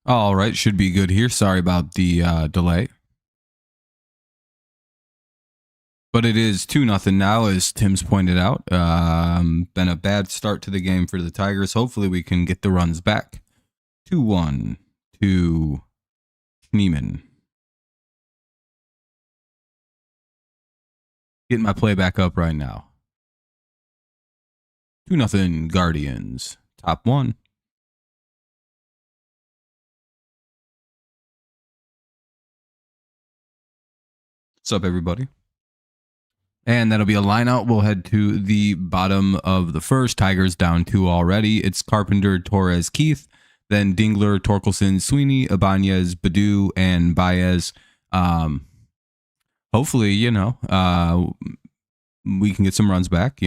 All right, should be good here. Sorry about the delay. But it is 2-0 now, as Tim's pointed out. Been a bad start to the game for the Tigers. Hopefully we can get the runs back. 2-1 to Schneeman. Getting my playback up right now. 2-0 Guardians. Top one. What's up, everybody? And that'll be a line out. We'll head to the bottom of the first. Tigers down 2 already. It's Carpenter, Torres, Keith, then Dingler, Torkelson, Sweeney, Ibanez, Badu, and Baez. Hopefully, we can get some runs back,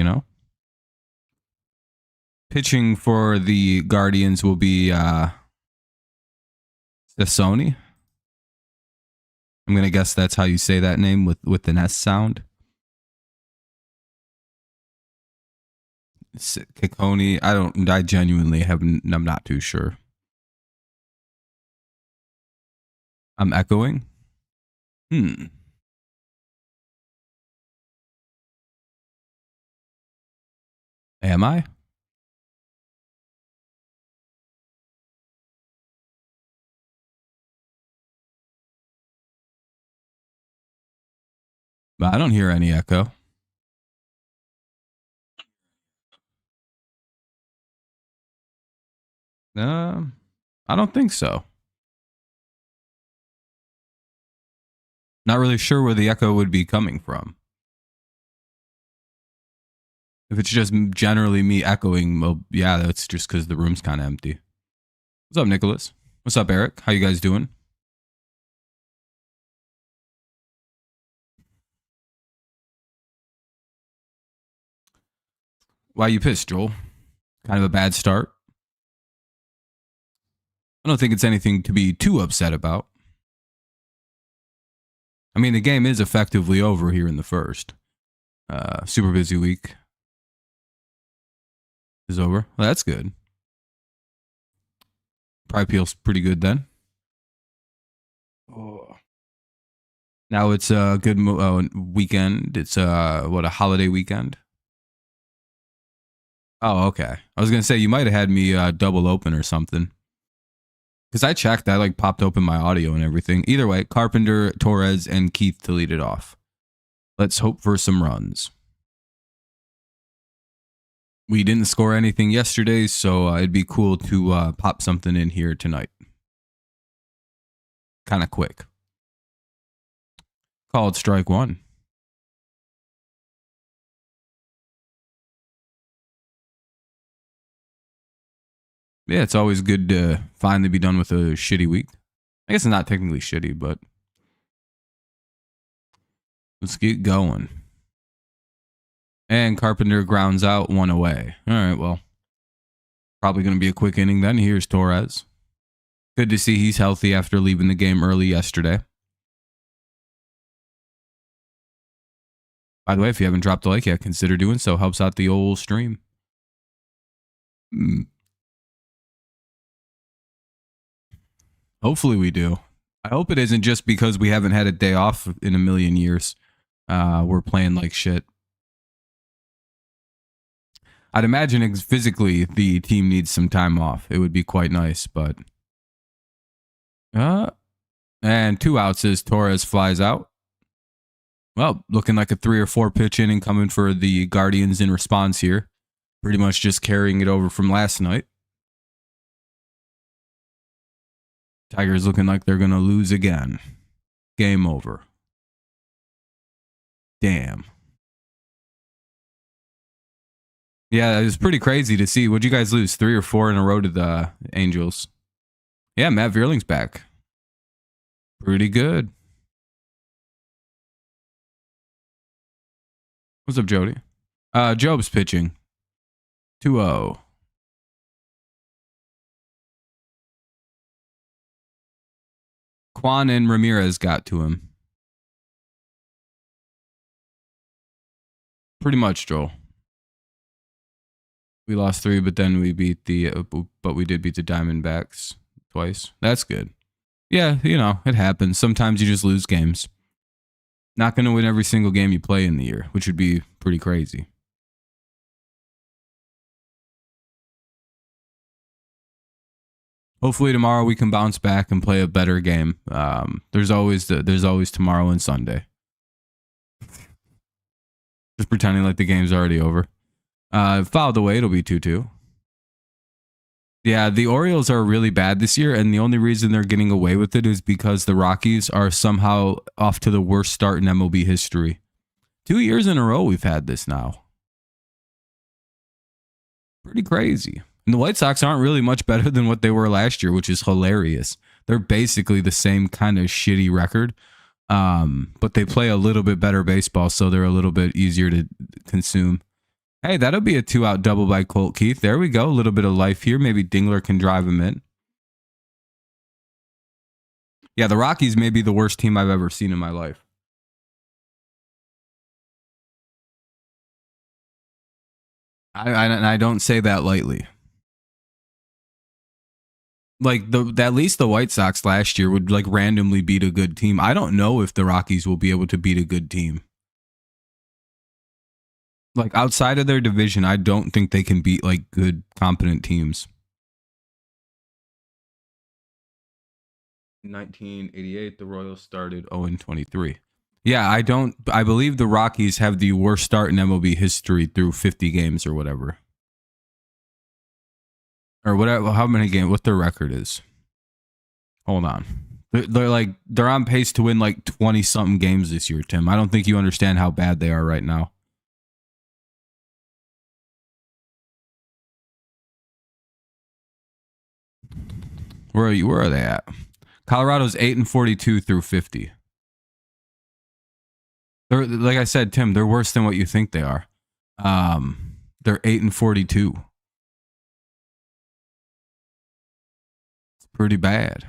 Pitching for the Guardians will be Sony. I'm going to guess that's how you say that name with the S sound. Kikoni, I genuinely I'm not too sure. I'm echoing. Am I? But I don't hear any echo. I don't think so. Not really sure where the echo would be coming from. If it's just generally me echoing, well, yeah, that's just because the room's kind of empty. What's up, Nicholas? What's up, Eric? How you guys doing? Why you pissed, Joel? Kind of a bad start. I don't think it's anything to be too upset about. I mean, the game is effectively over here in the first. Super busy week is over. Well, that's good. Probably feels pretty good then. Oh. Now it's a good weekend. It's a holiday weekend. Oh, okay. I was gonna say you might have had me double open or something. Because I checked, I popped open my audio and everything. Either way, Carpenter, Torres, and Keith to lead it off. Let's hope for some runs. We didn't score anything yesterday, so it'd be cool to pop something in here tonight. Kind of quick. Called strike one. Yeah, it's always good to finally be done with a shitty week. I guess it's not technically shitty, but let's get going. And Carpenter grounds out, 1 away. All right, well, probably going to be a quick inning then. Here's Torres. Good to see he's healthy after leaving the game early yesterday. By the way, if you haven't dropped a like yet, consider doing so. Helps out the old stream. Hopefully we do. I hope it isn't just because we haven't had a day off in a million years. We're playing like shit. I'd imagine physically the team needs some time off. It would be quite nice, but... and 2 outs as Torres flies out. Well, looking like a 3 or 4 pitch inning coming for the Guardians in response here. Pretty much just carrying it over from last night. Tigers looking like they're going to lose again. Game over. Damn. Yeah, it was pretty crazy to see. What'd you guys lose? 3 or 4 in a row to the Angels? Yeah, Matt Vierling's back. Pretty good. What's up, Jody? Job's pitching. 2-0. Quan and Ramirez got to him. Pretty much, Joel. We lost 3, but then we beat we did beat the Diamondbacks twice. That's good. Yeah, you know, it happens. Sometimes you just lose games. Not going to win every single game you play in the year, which would be pretty crazy. Hopefully tomorrow we can bounce back and play a better game. There's always tomorrow and Sunday. Just pretending like the game's already over. Fouled away, it'll be 2-2. Yeah, the Orioles are really bad this year, and the only reason they're getting away with it is because the Rockies are somehow off to the worst start in MLB history. 2 years in a row we've had this now. Pretty crazy. And the White Sox aren't really much better than what they were last year, which is hilarious. They're basically the same kind of shitty record, but they play a little bit better baseball, so they're a little bit easier to consume. Hey, that'll be a 2-out double by Colt Keith. There we go. A little bit of life here. Maybe Dingler can drive him in. Yeah, the Rockies may be the worst team I've ever seen in my life. I don't say that lightly. Like at least the White Sox last year would like randomly beat a good team. I don't know if the Rockies will be able to beat a good team. Like outside of their division, I don't think they can beat like good, competent teams. 1988, the Royals started 0-23. Yeah, I believe the Rockies have the worst start in MLB history through 50 games or whatever. Or whatever, how many games, what their record is. Hold on. They're on pace to win like 20 something games this year, Tim. I don't think you understand how bad they are right now. Where are they at? Colorado's 8-42 through 50. They're, like I said, Tim, they're worse than what you think they are. They're 8-42. It's pretty bad.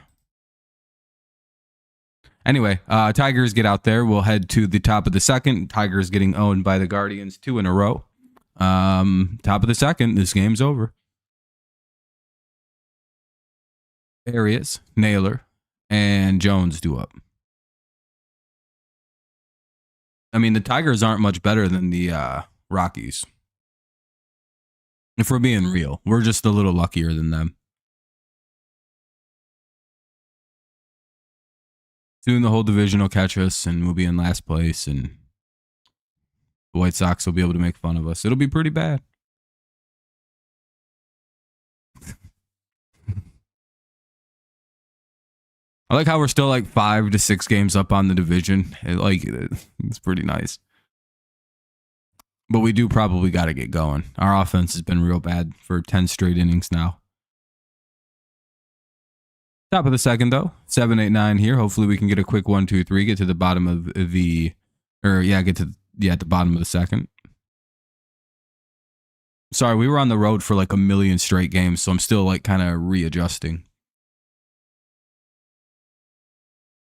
Anyway, Tigers get out there. We'll head to the top of the second. Tigers getting owned by the Guardians 2 in a row. Top of the second. This game's over. Arias, Naylor, and Jones due up. I mean, the Tigers aren't much better than the Rockies. If we're being real, we're just a little luckier than them. Soon the whole division will catch us, and we'll be in last place, and the White Sox will be able to make fun of us. It'll be pretty bad. I like how we're still like 5 to 6 games up on the division. It's pretty nice. But we do probably got to get going. Our offense has been real bad for 10 straight innings now. Top of the second, though. 7-8-9 here. Hopefully we can get a quick 1-2-3. Get to the bottom of the... at the bottom of the second. Sorry, we were on the road for like a million straight games, so I'm still like kind of readjusting.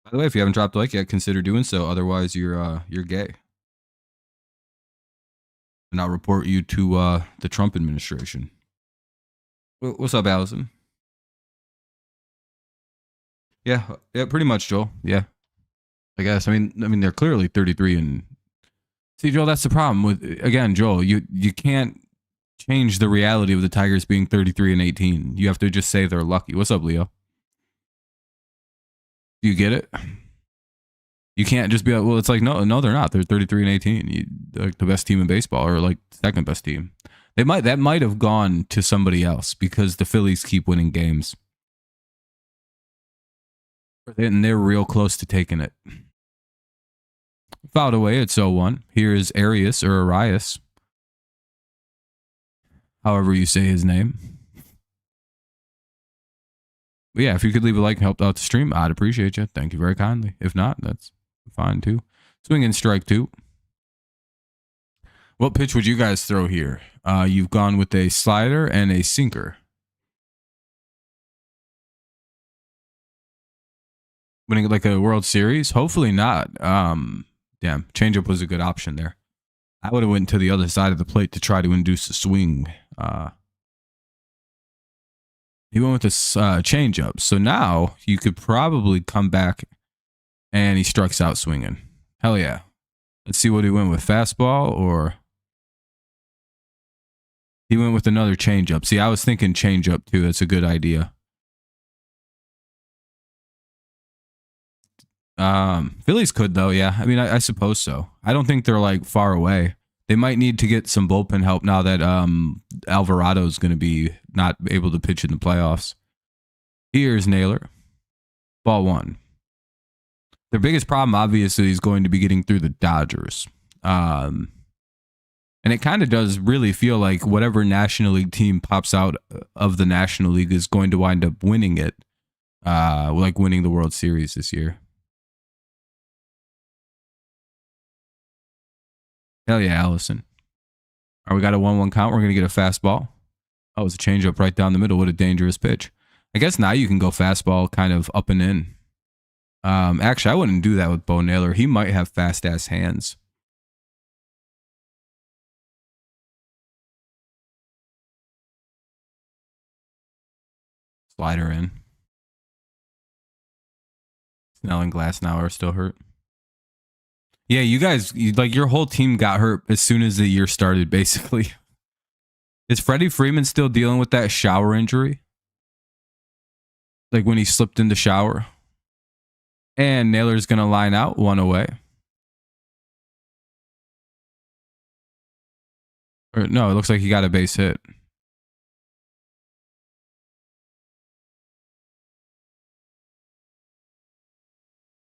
By the way, if you haven't dropped a like yet, consider doing so. Otherwise, you're gay. And I'll report you to the Trump administration. What's up, Allison? Yeah, pretty much, Joel. Yeah, I guess. I mean, they're clearly 33 and. See, Joel, that's the problem with Joel. You can't change the reality of the Tigers being 33 and 18. You have to just say they're lucky. What's up, Leo? Do you get it? You can't just be like, well, it's like, no, they're not. They're 33 and 18. They're like the best team in baseball, or like second best team. That might have gone to somebody else because the Phillies keep winning games. And they're real close to taking it. Fouled away at 0-1. Here is Arias or Arias. However you say his name. But yeah, if you could leave a like and help out the stream, I'd appreciate you. Thank you very kindly. If not, that's fine too. Swing and strike 2. What pitch would you guys throw here? You've gone with a slider and a sinker. Winning like a World Series? Hopefully not. Damn, changeup was a good option there. I would have went to the other side of the plate to try to induce a swing. He went with this changeup. So now you could probably come back and he strikes out swinging. Hell yeah. Let's see what he went with. Fastball or he went with another changeup. See, I was thinking changeup too. That's a good idea. Phillies could though. Yeah. I mean, I suppose so. I don't think they're like far away. They might need to get some bullpen help now that Alvarado's going to be not able to pitch in the playoffs. Here's Naylor. Ball one. Their biggest problem, obviously, is going to be getting through the Dodgers. And it kind of does really feel like whatever National League team pops out of the National League is going to wind up winning it. Like winning the World Series this year. Hell yeah, Allison. All right, we got a 1-1 count. We're going to get a fastball. Oh, it's a changeup right down the middle. What a dangerous pitch. I guess now you can go fastball kind of up and in. Actually, I wouldn't do that with Bo Naylor. He might have fast-ass hands. Slider in. Snell and Glasnow are still hurt. Yeah, you guys, like your whole team got hurt as soon as the year started, basically. Is Freddie Freeman still dealing with that shower injury? Like when he slipped in the shower? And Naylor's going to line out one away. Or no, it looks like he got a base hit.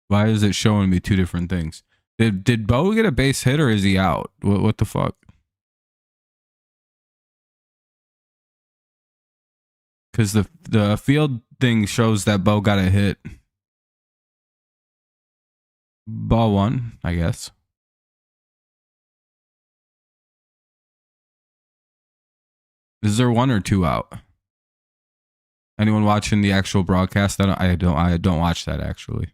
Why is it showing me two different things? Did Bo get a base hit or is he out? What the fuck? Because the field thing shows that Bo got a hit. Ball one, I guess. Is there one or two out? Anyone watching the actual broadcast? I don't watch that actually.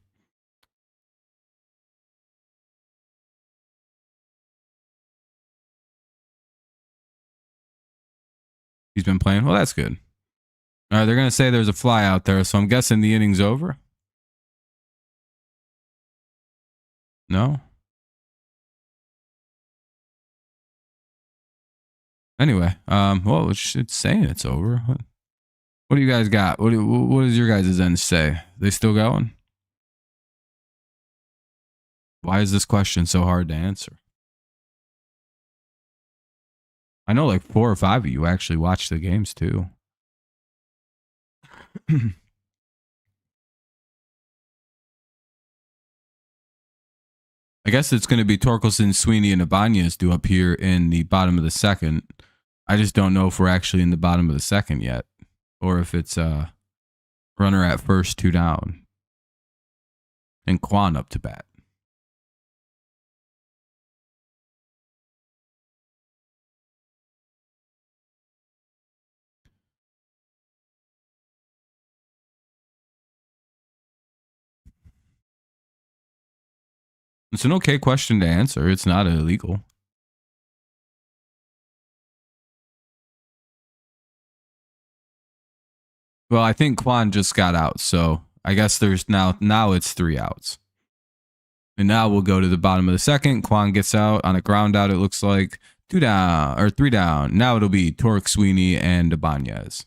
He's been playing. Well, that's good. All right, they're gonna say there's a fly out there, so I'm guessing the inning's over. No. Anyway, well, it's saying it's over. What do you guys got? What does your guys' end say? They still going? Why is this question so hard to answer? I know like 4 or 5 of you actually watch the games too. I guess it's going to be Torkelson, Sweeney, and Ibanez due up here in the bottom of the second. I just don't know if we're actually in the bottom of the second yet, or if it's runner at first, 2 down, and Quan up to bat. It's an okay question to answer. It's not illegal. Well, I think Quan just got out, so I guess there's now it's 3 outs. And now we'll go to the bottom of the second. Quan gets out on a ground out, it looks like 2 down or 3 down. Now it'll be Torque, Sweeney, and Ibanez.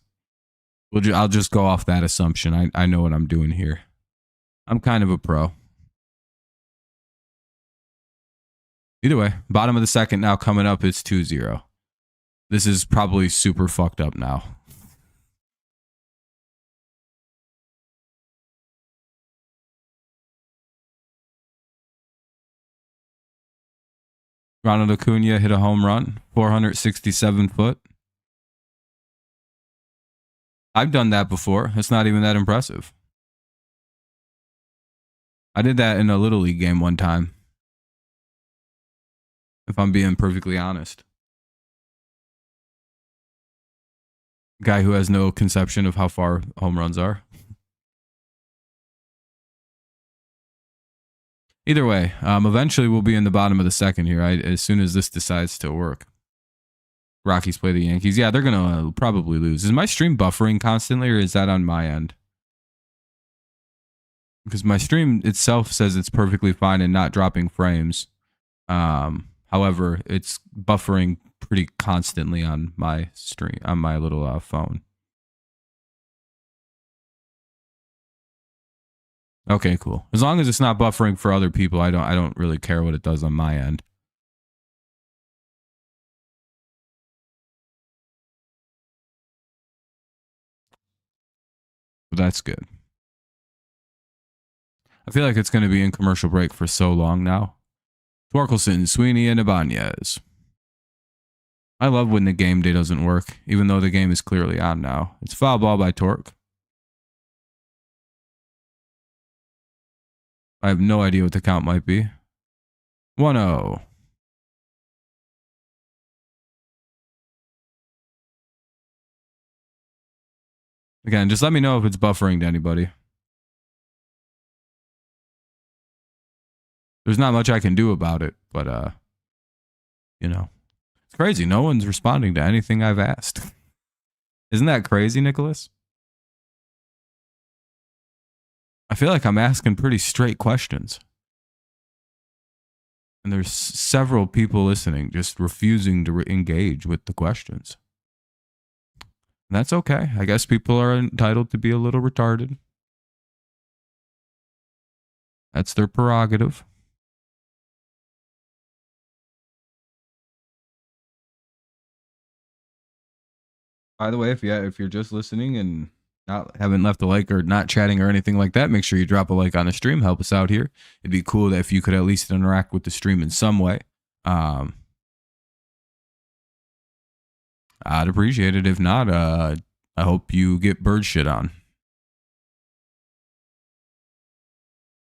I'll just go off that assumption. I know what I'm doing here. I'm kind of a pro. Either way, bottom of the second now coming up, it's 2-0. This is probably super fucked up now. Ronald Acuna hit a home run, 467 foot. I've done that before. It's not even that impressive. I did that in a Little League game one time, if I'm being perfectly honest. Guy who has no conception of how far home runs are. Either way, eventually we'll be in the bottom of the second here, as soon as this decides to work. Rockies play the Yankees. Yeah, they're going to probably lose. Is my stream buffering constantly, or is that on my end? Because my stream itself says it's perfectly fine and not dropping frames. However, it's buffering pretty constantly on my stream, on my little phone. Okay, cool. As long as it's not buffering for other people, I don't really care what it does on my end. But that's good. I feel like it's going to be in commercial break for so long now. Torkelson, Sweeney, and Ibanez. I love when the game day doesn't work, even though the game is clearly on now. It's foul ball by Torque. I have no idea what the count might be. 1-0. Again, just let me know if it's buffering to anybody. There's not much I can do about it, but, you know. It's crazy. No one's responding to anything I've asked. Isn't that crazy, Nicholas? I feel like I'm asking pretty straight questions. And there's several people listening just refusing to engage with the questions. And that's okay. I guess people are entitled to be a little retarded. That's their prerogative. By the way, if you're just listening and haven't left a like or not chatting or anything like that, make sure you drop a like on the stream. Help us out here. It'd be cool if you could at least interact with the stream in some way. I'd appreciate it. If not, I hope you get bird shit on.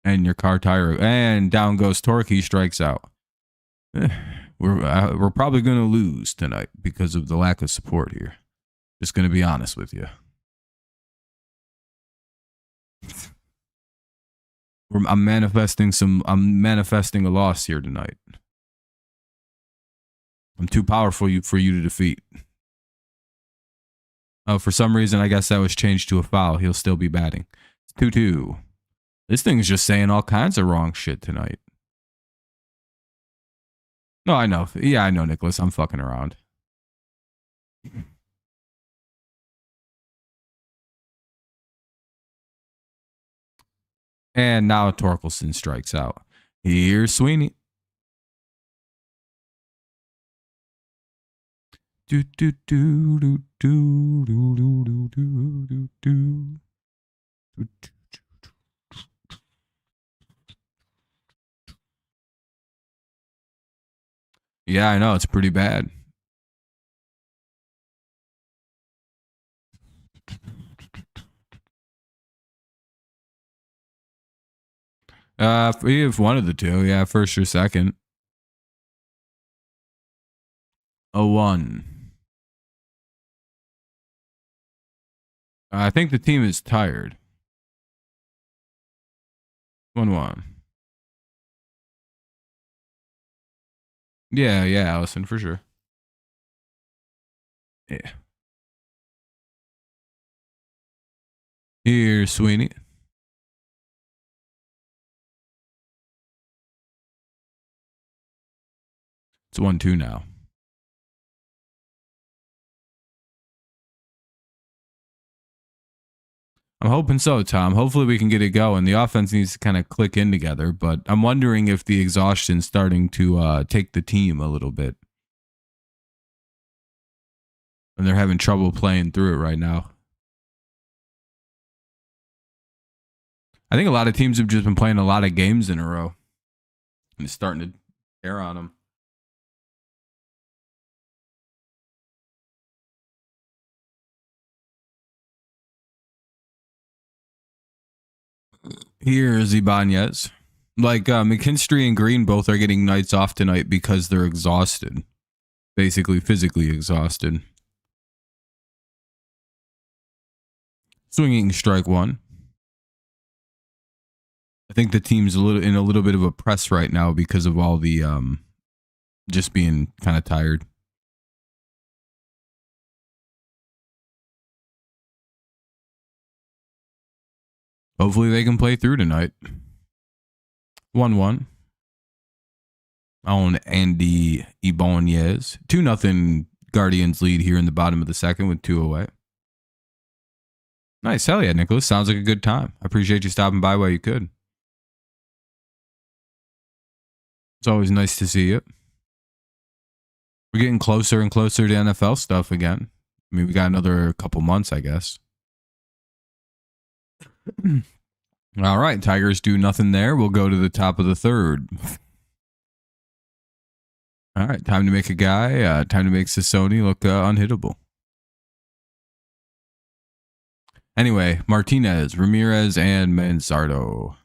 And your car tire, and down goes Torque. He strikes out. We're probably going to lose tonight because of the lack of support here. Just going to be honest with you. I'm manifesting a loss here tonight. I'm too powerful for you to defeat. Oh, for some reason, I guess that was changed to a foul. He'll still be batting. It's 2-2. This thing's just saying all kinds of wrong shit tonight. No, I know. Yeah, I know, Nicholas. I'm fucking around. And now Torkelson strikes out. Here's Sweeney. Do do do do do do do do do do. Yeah, I know. It's pretty bad. We have one of the two. Yeah, first or second. 0-1. I think the team is tired. 1-1. Yeah, Allison, for sure. Yeah. Here's Sweeney. It's 1-2 now. I'm hoping so, Tom. Hopefully we can get it going. The offense needs to kind of click in together, but I'm wondering if the exhaustion's starting to take the team a little bit. And they're having trouble playing through it right now. I think a lot of teams have just been playing a lot of games in a row. And it's starting to tear on them. Here's Ibanez. Like McKinstry and Green both are getting nights off tonight because they're exhausted. Basically physically exhausted. Swinging strike one. I think the team's in a little bit of a press right now because of all the just being kind of tired. Hopefully they can play through tonight. 1-1. On Andy Ibanez. 2-0 Guardians lead here in the bottom of the second with 2 away. Nice. Hell yeah, Nicholas. Sounds like a good time. I appreciate you stopping by while you could. It's always nice to see you. We're getting closer and closer to NFL stuff again. I mean, we got another couple months, I guess. All right. Tigers do nothing there. We'll go to the top of the third. All right. Time to make a guy. Time to make Sassoni look unhittable. Anyway, Martinez, Ramirez, and Manzardo.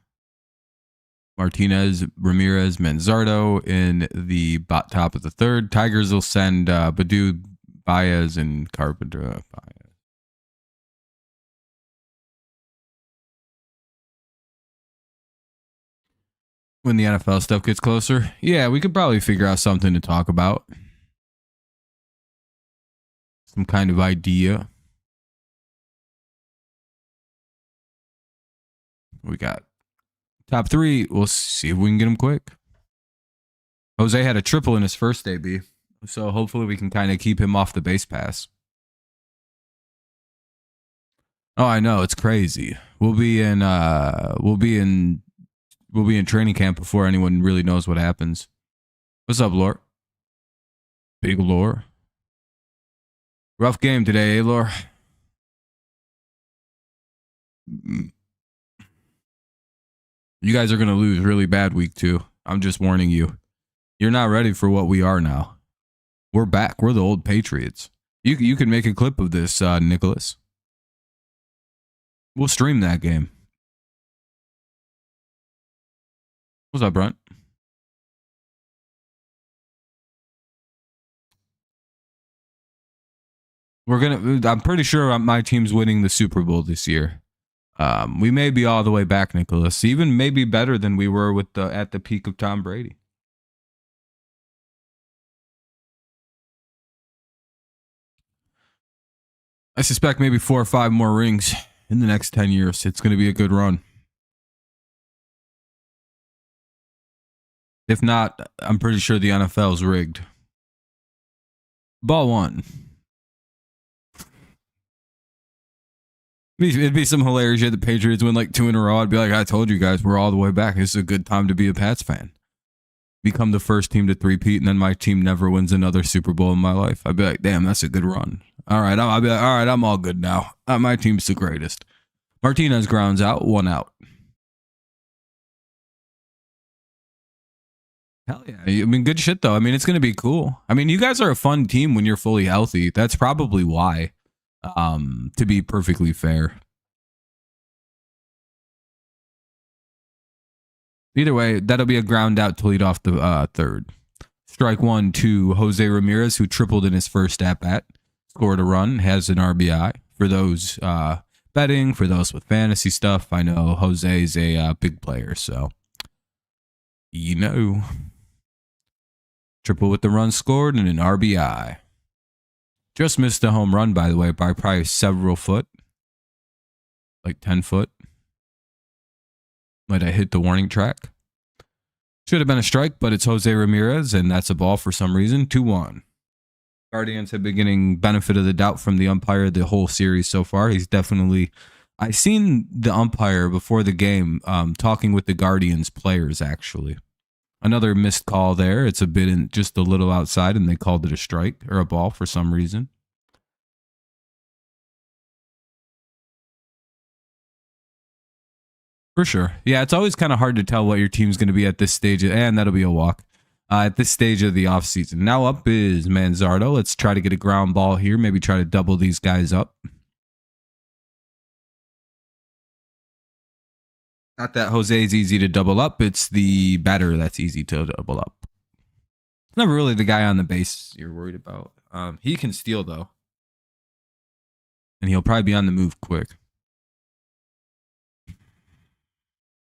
Martinez, Ramirez, Manzardo in the top of the third. Tigers will send Badu, Baez, and Carpenter. When the NFL stuff gets closer, yeah, we could probably figure out something to talk about. Some kind of idea. We got top three. We'll see if we can get him quick. Jose had a triple in his first debut, so hopefully we can kind of keep him off the base pass. Oh, I know, it's crazy. We'll be in training camp before anyone really knows what happens. What's up, Lore? Big Lore. Rough game today, eh, Lore? You guys are going to lose really bad week 2. I'm just warning you. You're not ready for what we are now. We're back. We're the old Patriots. You can make a clip of this, Nicholas. We'll stream that game. What's up, Brunt? I'm pretty sure my team's winning the Super Bowl this year. We may be all the way back, Nicholas. Even maybe better than we were at the peak of Tom Brady. I suspect maybe 4 or 5 more rings in the next 10 years. It's going to be a good run. If not, I'm pretty sure the NFL's rigged. Ball 1. It'd be some hilarious shit. The Patriots win like 2 in a row. I'd be like, I told you guys, we're all the way back. This is a good time to be a Pats fan. Become the first team to three-peat, and then my team never wins another Super Bowl in my life. I'd be like, damn, that's a good run. All right, I'll be like, all right, I'm all good now. My team's the greatest. Martinez grounds out, 1 out. Hell yeah. I mean, good shit, though. I mean, it's going to be cool. I mean, you guys are a fun team when you're fully healthy. That's probably why, to be perfectly fair. Either way, that'll be a ground out to lead off the third. Strike 1 to Jose Ramirez, who tripled in his first at-bat. Scored a run, has an RBI. For those betting, for those with fantasy stuff, I know Jose's a big player, so you know. Triple with the run scored and an RBI. Just missed a home run, by the way, by probably several foot. Like 10 foot. Might have hit the warning track. Should have been a strike, but it's Jose Ramirez, and that's a ball for some reason. 2-1. Guardians have been getting benefit of the doubt from the umpire the whole series so far. He's definitely... I seen the umpire before the game talking with the Guardians players, actually. Another missed call there. It's a bit in just a little outside, and they called it a strike or a ball for some reason. For sure. Yeah, it's always kind of hard to tell what your team's going to be at this stage, and that'll be a walk. At this stage of the offseason. Now up is Manzardo. Let's try to get a ground ball here. Maybe try to double these guys up. Not that Jose's easy to double up. It's the batter that's easy to double up. It's never really the guy on the base you're worried about. He can steal, though. And he'll probably be on the move quick.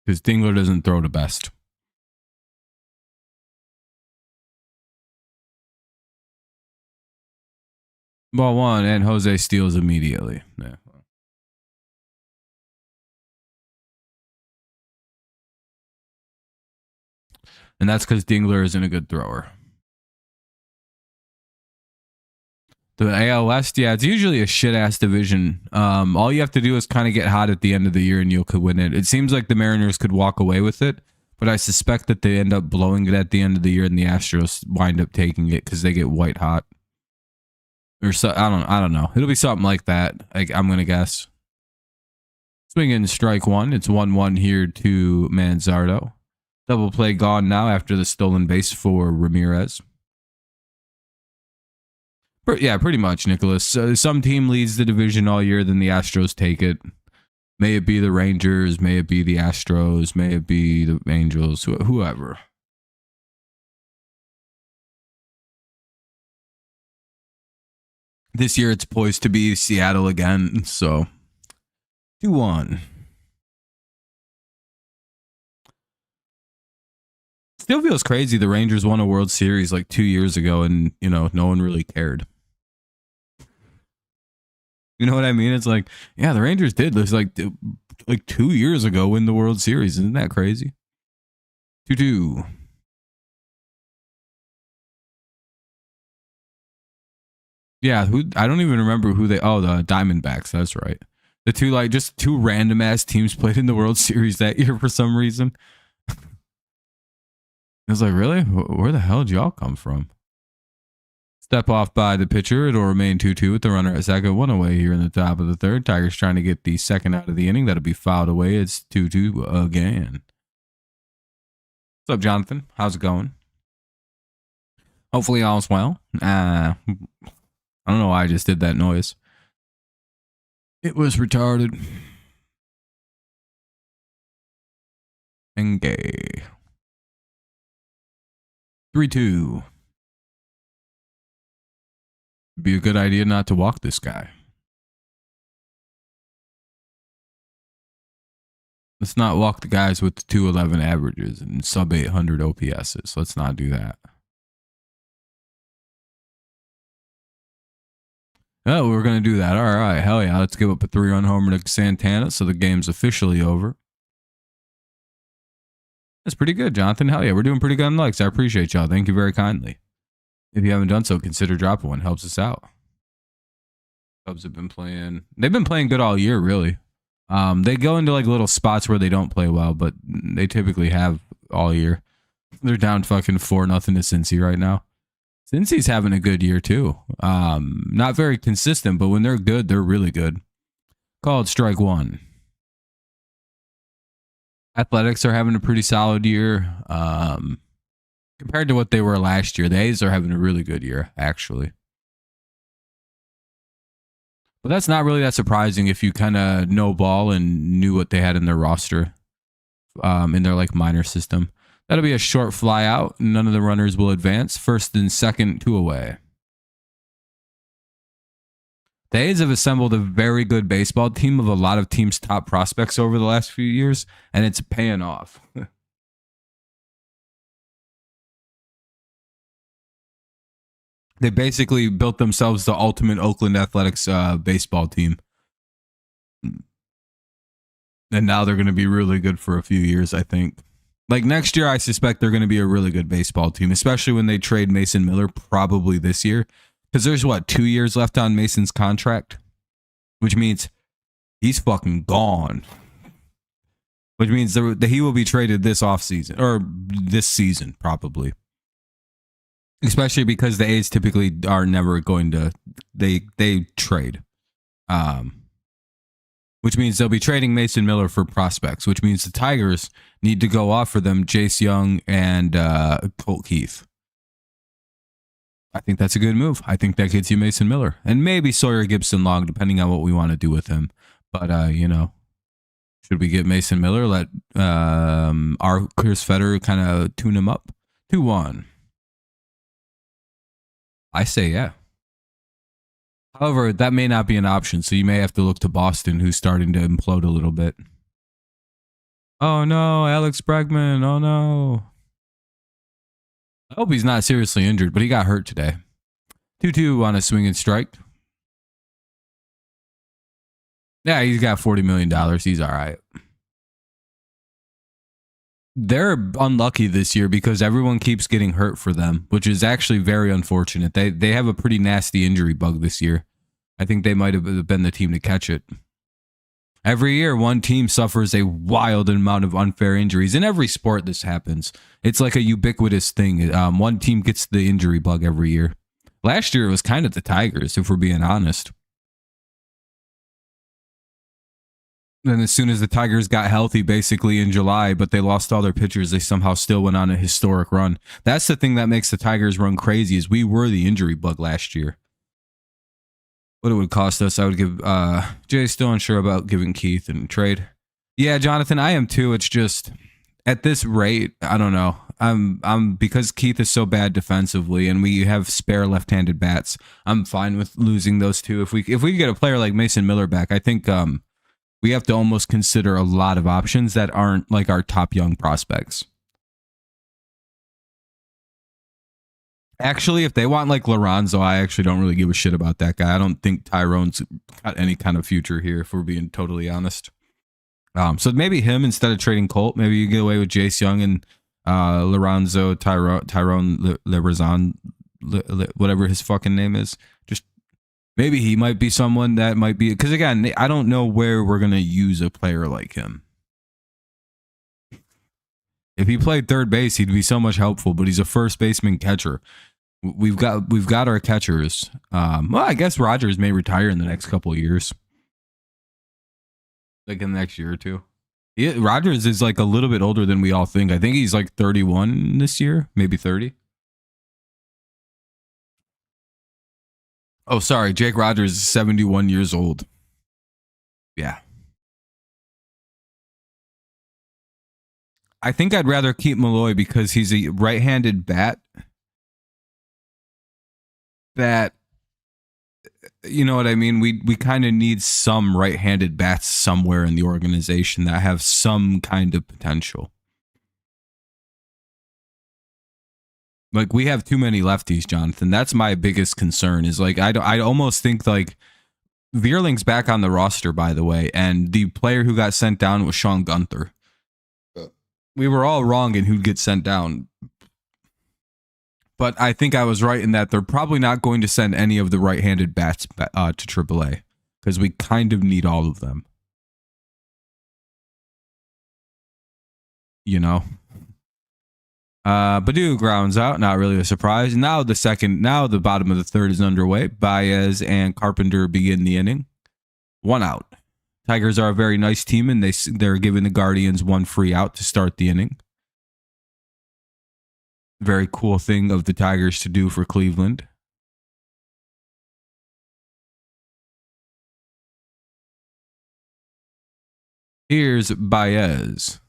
Because Dingler doesn't throw the best. Ball 1, and Jose steals immediately. Yeah. And that's because Dingler isn't a good thrower. The AL West, yeah, it's usually a shit-ass division. All you have to do is kind of get hot at the end of the year and you could win it. It seems like the Mariners could walk away with it, but I suspect that they end up blowing it at the end of the year and the Astros wind up taking it because they get white hot. Or so, I don't know. It'll be something like that. I'm going to guess. Swinging strike one. It's 1-1 here to Manzardo. Double play gone now after the stolen base for Ramirez. Yeah, pretty much, Nicholas. Some team leads the division all year, then the Astros take it. May it be the Rangers, may it be the Astros, may it be the Angels, whoever. This year it's poised to be Seattle again, so 2-1. Still feels crazy. The Rangers won a World Series like 2 years ago, and no one really cared. You know what I mean? It's like, yeah, the Rangers did this like 2 years ago win the World Series. Isn't that crazy? 2-2. Yeah, I don't even remember who the Diamondbacks. That's right. The two random ass teams played in the World Series that year for some reason. I was like, really? Where the hell did y'all come from? Step off by the pitcher. It'll remain 2-2 with the runner at second. One away here in the top of the third. Tigers trying to get the second out of the inning. That'll be fouled away. It's 2-2 again. What's up, Jonathan? How's it going? Hopefully all's well. I don't know why I just did that noise. It was retarded. And gay. 3-2. Be a good idea not to walk this guy. Let's not walk the guys with the 211 averages and sub 800 OPSs. Let's not do that. Oh, we're going to do that. All right. Hell yeah. Let's give up a 3-run homer to Santana so the game's officially over. That's pretty good, Jonathan. Hell yeah. We're doing pretty good on likes. I appreciate y'all. Thank you very kindly. If you haven't done so, consider dropping one. Helps us out. Cubs have been playing. They've been playing good all year, really. They go into like little spots where they don't play well, but they typically have all year. They're down fucking 4-0 to Cincy right now. Cincy's having a good year too. Not very consistent, but when they're good, they're really good. Called strike one. Athletics are having a pretty solid year. Compared to what they were last year, the A's are having a really good year, actually. But that's not really that surprising if you kind of know ball and knew what they had in their roster, in their like minor system. That'll be a short fly out. None of the runners will advance. First and second, 2 away. The A's have assembled a very good baseball team of a lot of teams' top prospects over the last few years, and it's paying off. They basically built themselves the ultimate Oakland Athletics baseball team. And now they're going to be really good for a few years, I think. Like next year, I suspect they're going to be a really good baseball team, especially when they trade Mason Miller, probably this year. Because there's, 2 years left on Mason's contract? Which means he's fucking gone. Which means that he will be traded this offseason, or this season, probably. Especially because the A's typically are never going to, they trade. Which means they'll be trading Mason Miller for prospects, which means the Tigers need to go offer them Jace Young and Colt Keith. I think that's a good move. I think that gets you Mason Miller. And maybe Sawyer Gibson-Long, depending on what we want to do with him. But, should we get Mason Miller? Let our Chris Fetter kind of tune him up? 2-1. I say yeah. However, that may not be an option, so you may have to look to Boston, who's starting to implode a little bit. Oh no, Alex Bregman. Oh no. I hope he's not seriously injured, but he got hurt today. 2-2 on a swing and strike. Yeah, he's got $40 million. He's all right. They're unlucky this year because everyone keeps getting hurt for them, which is actually very unfortunate. They have a pretty nasty injury bug this year. I think they might have been the team to catch it. Every year, one team suffers a wild amount of unfair injuries. In every sport, this happens. It's like a ubiquitous thing. One team gets the injury bug every year. Last year, it was kind of the Tigers, if we're being honest. And as soon as the Tigers got healthy, basically in July, but they lost all their pitchers, they somehow still went on a historic run. That's the thing that makes the Tigers run crazy is we were the injury bug last year. What it would cost us, I would give Jay's still unsure about giving Keith and trade. Yeah, Jonathan, I am too. It's just at this rate, I don't know. I'm because Keith is so bad defensively and we have spare left-handed bats. I'm fine with losing those two. If we get a player like Mason Miller back, I think we have to almost consider a lot of options that aren't like our top young prospects. Actually, if they want like Lorenzo, I actually don't really give a shit about that guy. I don't think Tyrone's got any kind of future here, if we're being totally honest. So maybe him instead of trading Colt. Maybe you get away with Jace Young and Lorenzo, Tyrone Lerazan, whatever his fucking name is. Just maybe he might be someone that might be, because again, I don't know where we're gonna use a player like him. If he played third base, he'd be so much helpful. But he's a first baseman catcher. We've got our catchers. Well, I guess Rogers may retire in the next couple of years, like in the next year or two. Rogers is like a little bit older than we all think. I think he's like 31 this year, maybe 30. Oh, sorry, Jake Rogers is 71 years old. Yeah. I think I'd rather keep Malloy because he's a right-handed bat that, you know what I mean? We kind of need some right-handed bats somewhere in the organization that have some kind of potential. Like we have too many lefties, Jonathan. That's my biggest concern. Is like I almost think like Veerling's back on the roster, by the way, and the player who got sent down was Sean Gunther. We were all wrong in who'd get sent down. But I think I was right in that they're probably not going to send any of the right-handed bats to AAA because we kind of need all of them. You know? Baду grounds out, not really a surprise. Now the bottom of the third is underway. Baez and Carpenter begin the inning. 1 out. Tigers are a very nice team, and they're giving the Guardians 1 free out to start the inning. Very cool thing of the Tigers to do for Cleveland. Here's Baez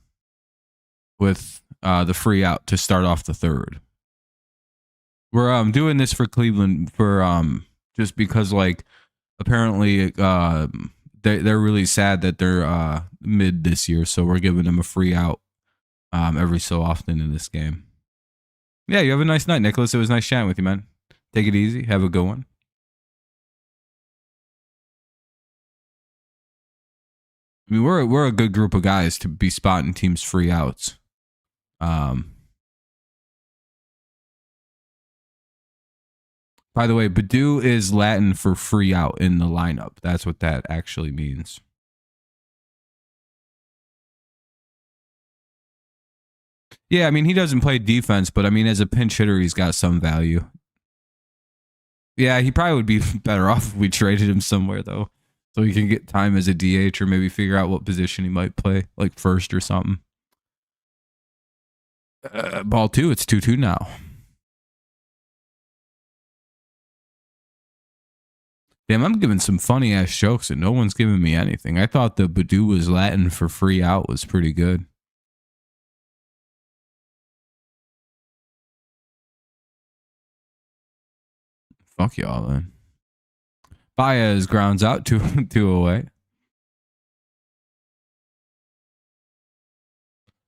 with the free out to start off the third. We're doing this for Cleveland for just because like apparently they're really sad that they're mid this year, so we're giving them a free out every so often in this game. Yeah, you have a nice night, Nicholas. It was nice chatting with you, man. Take it easy. Have a good one. I mean, we're a good group of guys to be spotting teams free outs. By the way, Badu is Latin for free out in the lineup. That's what that actually means. Yeah, I mean, he doesn't play defense, but I mean, as a pinch hitter, he's got some value. Yeah, he probably would be better off if we traded him somewhere, though. So he can get time as a DH or maybe figure out what position he might play, like first or something. Ball 2, it's 2-2 now. Damn, I'm giving some funny ass jokes and no one's giving me anything. I thought the Badu was Latin for free out was pretty good. Fuck y'all then. Baez grounds out 2 away.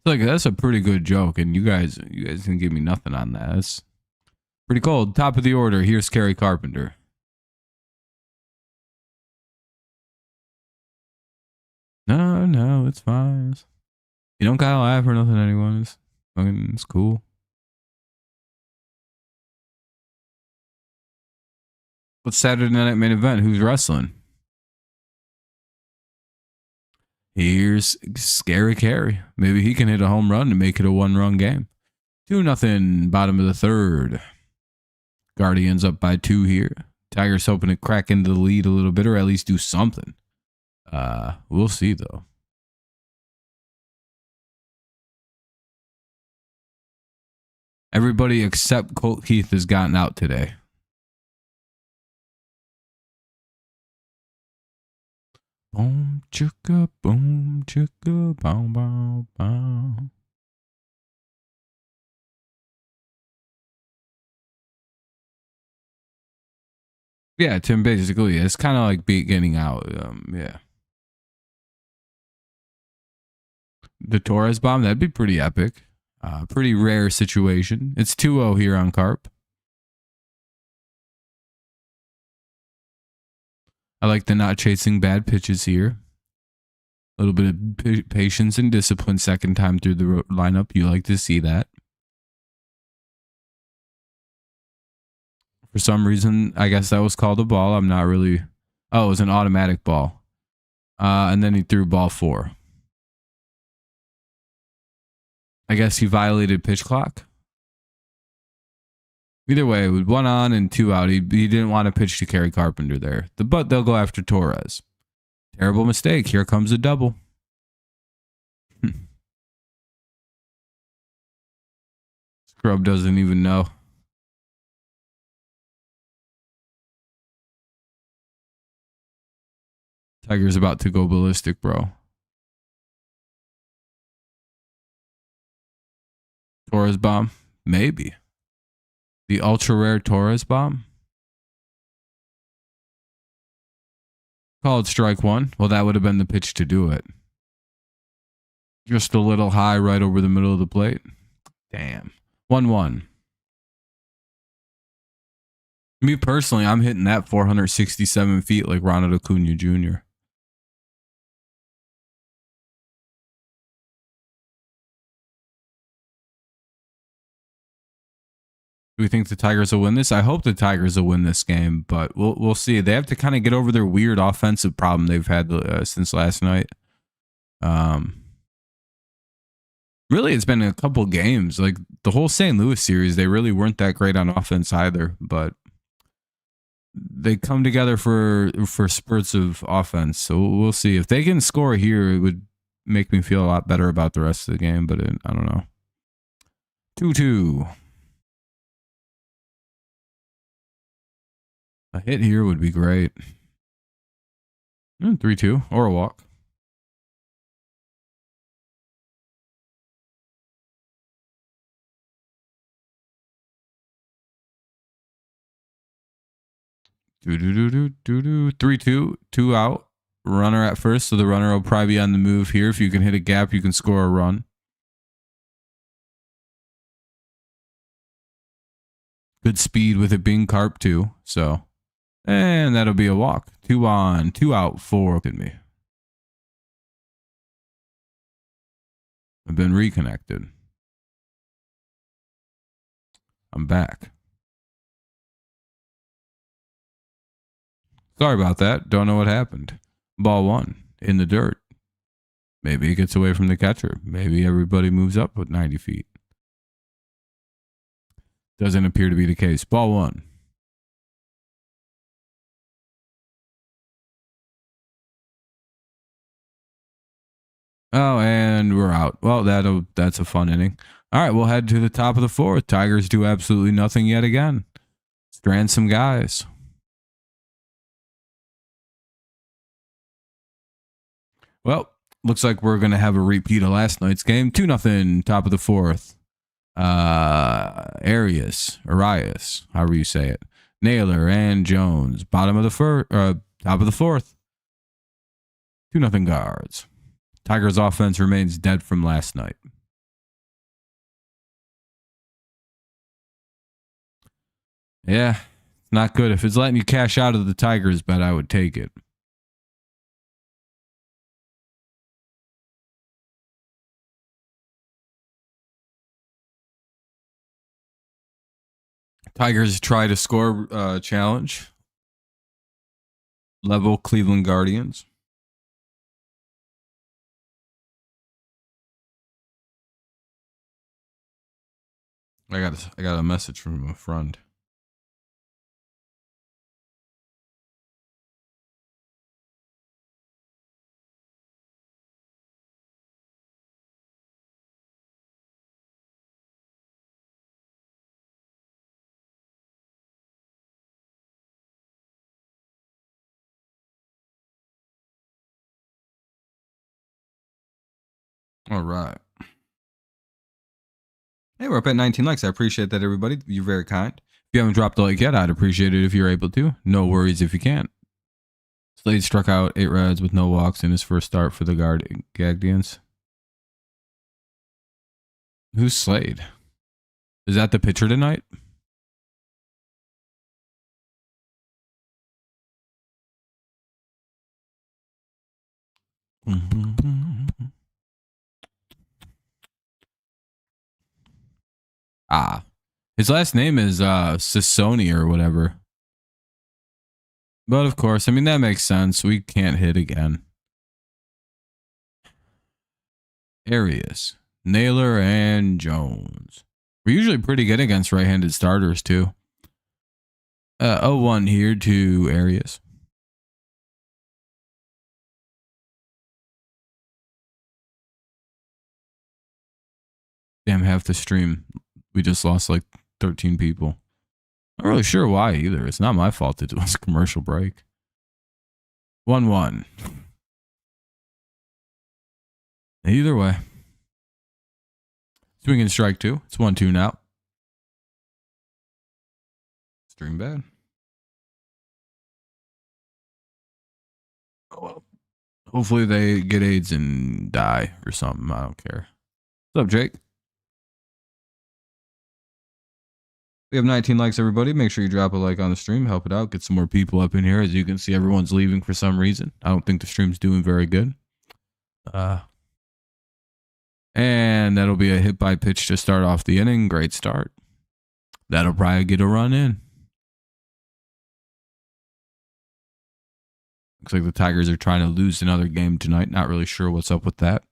Like that's a pretty good joke, and you guys didn't give me nothing on that. That's pretty cold. Top of the order. Here's Kerry Carpenter. No, it's fine. You don't gotta laugh or nothing, anyone. It's cool. What's Saturday night main event? Who's wrestling? Here's Scary Carey. Maybe he can hit a home run to make it a 1-run game. 2-0, bottom of the third. Guardians up by 2 here. Tigers hoping to crack into the lead a little bit or at least do something. We'll see, though. Everybody except Colt Keith has gotten out today. Boom, chicka, bow, bow, bow. Yeah, Tim, basically, it's kind of like getting out. Yeah. The Torres bomb, that'd be pretty epic. Pretty rare situation. It's 2-0 here on Carp. I like the not chasing bad pitches here. A little bit of patience and discipline second time through the lineup. You like to see that. For some reason, I guess that was called a ball. I'm not really... Oh, it was an automatic ball. And then he threw ball 4. I guess he violated pitch clock. Either way, with 1 on and 2 out, he didn't want to pitch to Kerry Carpenter there. But they'll go after Torres. Terrible mistake. Here comes a double. Scrub doesn't even know. Tiger's about to go ballistic, bro. Torres bomb? Maybe. The ultra rare Torres bomb? Called strike 1. Well, that would have been the pitch to do it. Just a little high right over the middle of the plate. Damn. 1-1. Me personally, I'm hitting that 467 feet like Ronald Acuna Jr. Do we think the Tigers will win this? I hope the Tigers will win this game, but we'll see. They have to kind of get over their weird offensive problem they've had since last night. Really, it's been a couple games. Like the whole St. Louis series, they really weren't that great on offense either, but they come together for spurts of offense. So we'll see. If they can score here, it would make me feel a lot better about the rest of the game, but I don't know. 2-2. A hit here would be great. 3-2 or a walk. Do 3-2, 2 out. Runner at first, so the runner will probably be on the move here. If you can hit a gap, you can score a run. Good speed with it being Carp too. So, and that'll be a walk. 2 on, 2 out, 4. Look at me. I've been reconnected. I'm back. Sorry about that. Don't know what happened. Ball 1 in the dirt. Maybe it gets away from the catcher. Maybe everybody moves up with 90 feet. Doesn't appear to be the case. Ball 1. Oh, and we're out. Well, that's a fun inning. All right, we'll head to the top of the 4th. Tigers do absolutely nothing yet again. Strand some guys. Well, looks like we're going to have a repeat of last night's game. 2-0, top of the 4th. Arias, however you say it. Naylor and Jones, bottom of the top of the 4th. 2-0 guards. Tigers offense remains dead from last night. Yeah, not good. If it's letting you cash out of the Tigers bet, I would take it. Tigers try to score challenge. Level Cleveland Guardians. I got a message from a friend. All right. Hey, we're up at 19 likes. I appreciate that, everybody. You're very kind. If you haven't dropped a like yet, I'd appreciate it if you're able to. No worries if you can't. Slade struck out 8 Reds with no walks in his first start for the Guardians. Who's Slade? Is that the pitcher tonight? Ah, his last name is Sassoni or whatever. But of course, I mean, that makes sense. We can't hit again. Arias, Naylor, and Jones. We're usually pretty good against right-handed starters, too. 0-1 here to Arias. Damn, half the stream. We just lost like 13 people. Not really sure why either. It's not my fault it was a commercial break. 1-1. Either way. Swinging strike 2. It's 1-2 now. Stream bad. Oh well. Hopefully they get AIDS and die or something. I don't care. What's up, Jake? We have 19 likes, everybody. Make sure you drop a like on the stream. Help it out. Get some more people up in here. As you can see, everyone's leaving for some reason. I don't think the stream's doing very good. And that'll be a hit by pitch to start off the inning. Great start. That'll probably get a run in. Looks like the Tigers are trying to lose another game tonight. Not really sure what's up with that.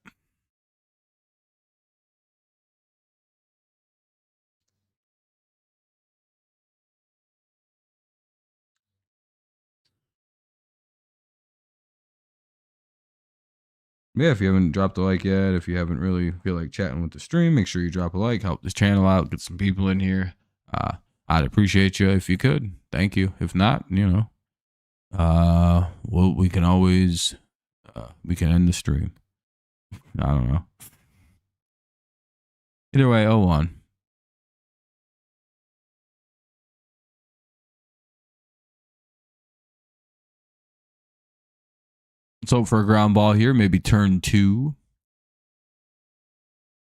Yeah, if you haven't dropped a like yet, if you haven't really feel like chatting with the stream, make sure you drop a like, help this channel out, get some people in here. I'd appreciate you if you could. Thank you. If not, you know, well, we can always, we can end the stream. I don't know. Either way, 0-1. Let's hope for a ground ball here. Maybe turn 2.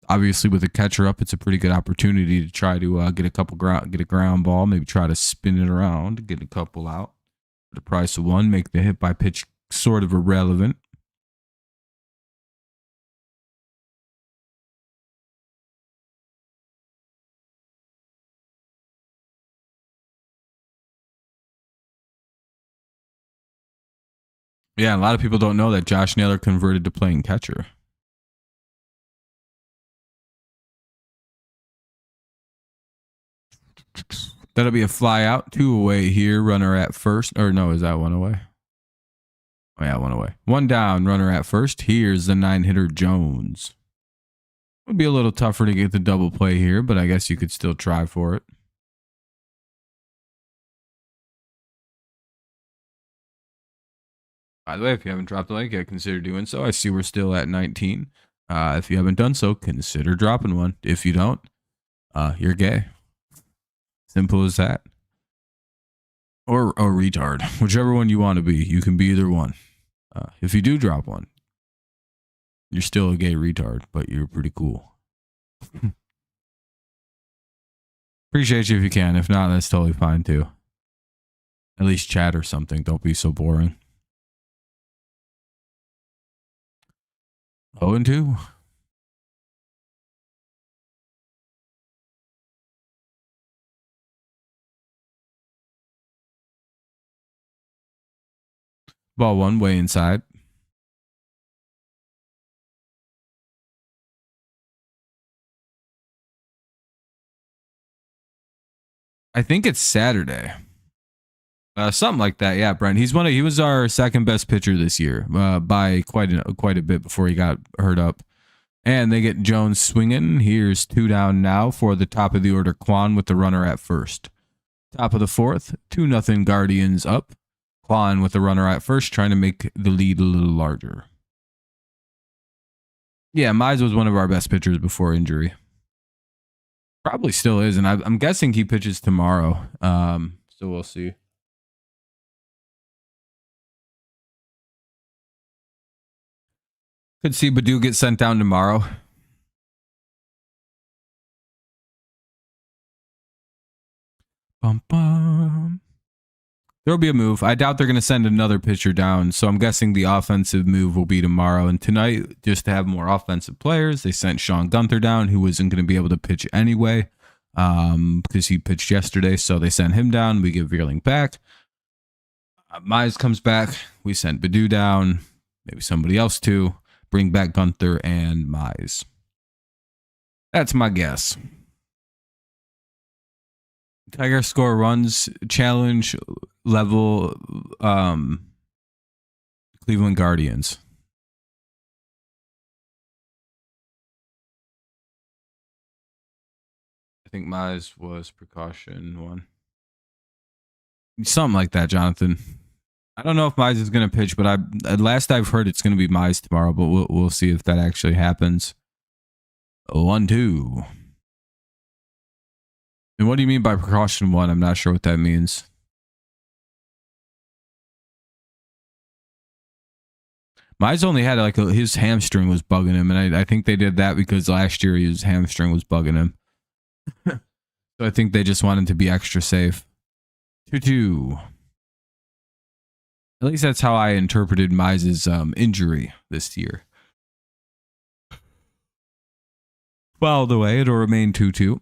Obviously, with a catcher up, it's a pretty good opportunity to try to get a ground ball. Maybe try to spin it around, get a couple out. For the price of 1, make the hit by pitch sort of irrelevant. Yeah, a lot of people don't know that Josh Naylor converted to playing catcher. That'll be a fly out. 2 away here. Runner at first. Or no, is that 1 away? Oh, yeah, 1 away. 1 down. Runner at first. Here's the 9-hitter Jones. Would be a little tougher to get the double play here, but I guess you could still try for it. By the way, if you haven't dropped a like yet, consider doing so. I see we're still at 19. If you haven't done so, consider dropping one. If you don't, you're gay. Simple as that. Or a retard. Whichever one you want to be. You can be either one. If you do drop one, you're still a gay retard, but you're pretty cool. Appreciate you if you can. If not, that's totally fine too. At least chat or something. Don't be so boring. 0-2. Ball one, way inside. I think it's Saturday. Something like that. Yeah, Brent. He was our second best pitcher this year by quite a bit before he got hurt up. And they get Jones swinging. Here's 2 down now for the top of the order. Kwan with the runner at first. Top of the fourth, 2-0 Guardians up. Kwan with the runner at first, trying to make the lead a little larger. Yeah, Mize was one of our best pitchers before injury. Probably still is, and I'm guessing he pitches tomorrow. So we'll see. Could see Badu get sent down tomorrow. Bum, bum. There'll be a move. I doubt they're going to send another pitcher down, so I'm guessing the offensive move will be tomorrow. And tonight, just to have more offensive players, they sent Sean Gunther down, who wasn't going to be able to pitch anyway because he pitched yesterday. So they sent him down. We get Veerling back. Mize comes back. We sent Badu down. Maybe somebody else too. Bring back Gunther and Mize. That's my guess. Tiger score runs challenge level Cleveland Guardians. I think Mize was precaution 1. Something like that, Jonathan. I don't know if Mize is going to pitch, but at last I've heard it's going to be Mize tomorrow, but we'll see if that actually happens. 1-2. And what do you mean by precaution 1? I'm not sure what that means. Mize only had his hamstring was bugging him, and I think they did that because last year his hamstring was bugging him. So I think they just wanted to be extra safe. 2-2. At least that's how I interpreted Mize's injury this year. Fouled away, it'll remain 2-2.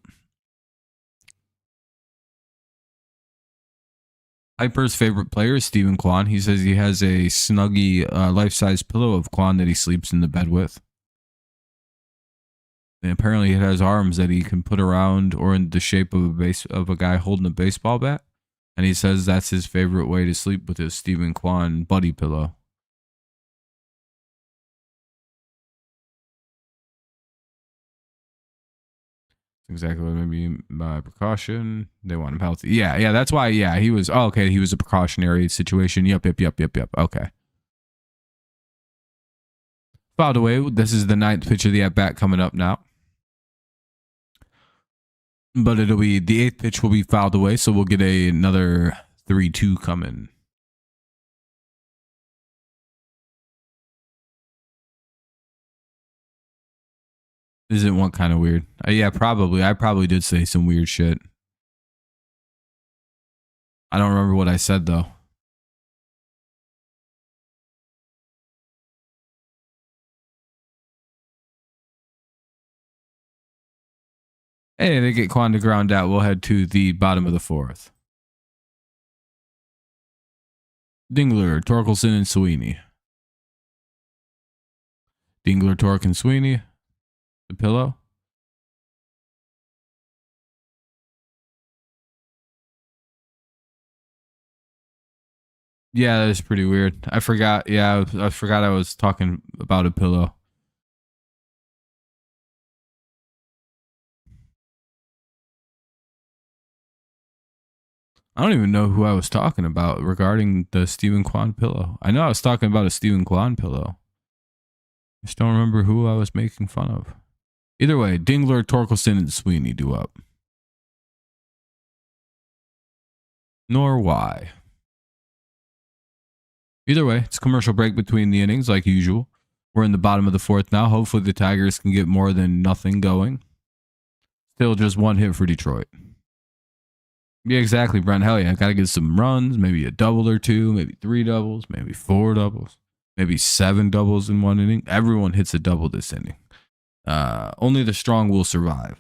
Hyper's favorite player is Stephen Kwan. He says he has a Snuggie life-size pillow of Kwan that he sleeps in the bed with. And apparently it has arms that he can put around or in the shape of a guy holding a baseball bat. And he says that's his favorite way to sleep, with his Stephen Kwan buddy pillow. Exactly what I mean by precaution. They want him healthy. Yeah, that's why. Yeah, he was. Oh, okay, he was a precautionary situation. Yep. Okay. Fouled away. This is the 9th pitch of the at bat coming up now. But it'll be the 8th pitch will be fouled away, so we'll get another 3-2 coming. Isn't what kind of weird? Yeah, probably. I probably did say some weird shit. I don't remember what I said though. Hey, they get Kwan to ground out. We'll head to the bottom of the 4th. Dingler, Torkelson, and Sweeney. Dingler, Tork, and Sweeney. The pillow. Yeah, that is pretty weird. I forgot. Yeah, I forgot I was talking about a pillow. I don't even know who I was talking about regarding the Stephen Kwan pillow. I know I was talking about a Stephen Kwan pillow. I just don't remember who I was making fun of. Either way, Dingler, Torkelson, and Sweeney do up. Nor why. Either way, it's commercial break between the innings like usual. We're in the bottom of the 4th now. Hopefully the Tigers can get more than nothing going. Still just 1 hit for Detroit. Yeah, exactly, Brent. Hell yeah. Got to get some runs, maybe a double or 2, maybe 3 doubles, maybe 4 doubles, maybe 7 doubles in 1 inning. Everyone hits a double this inning. Only the strong will survive.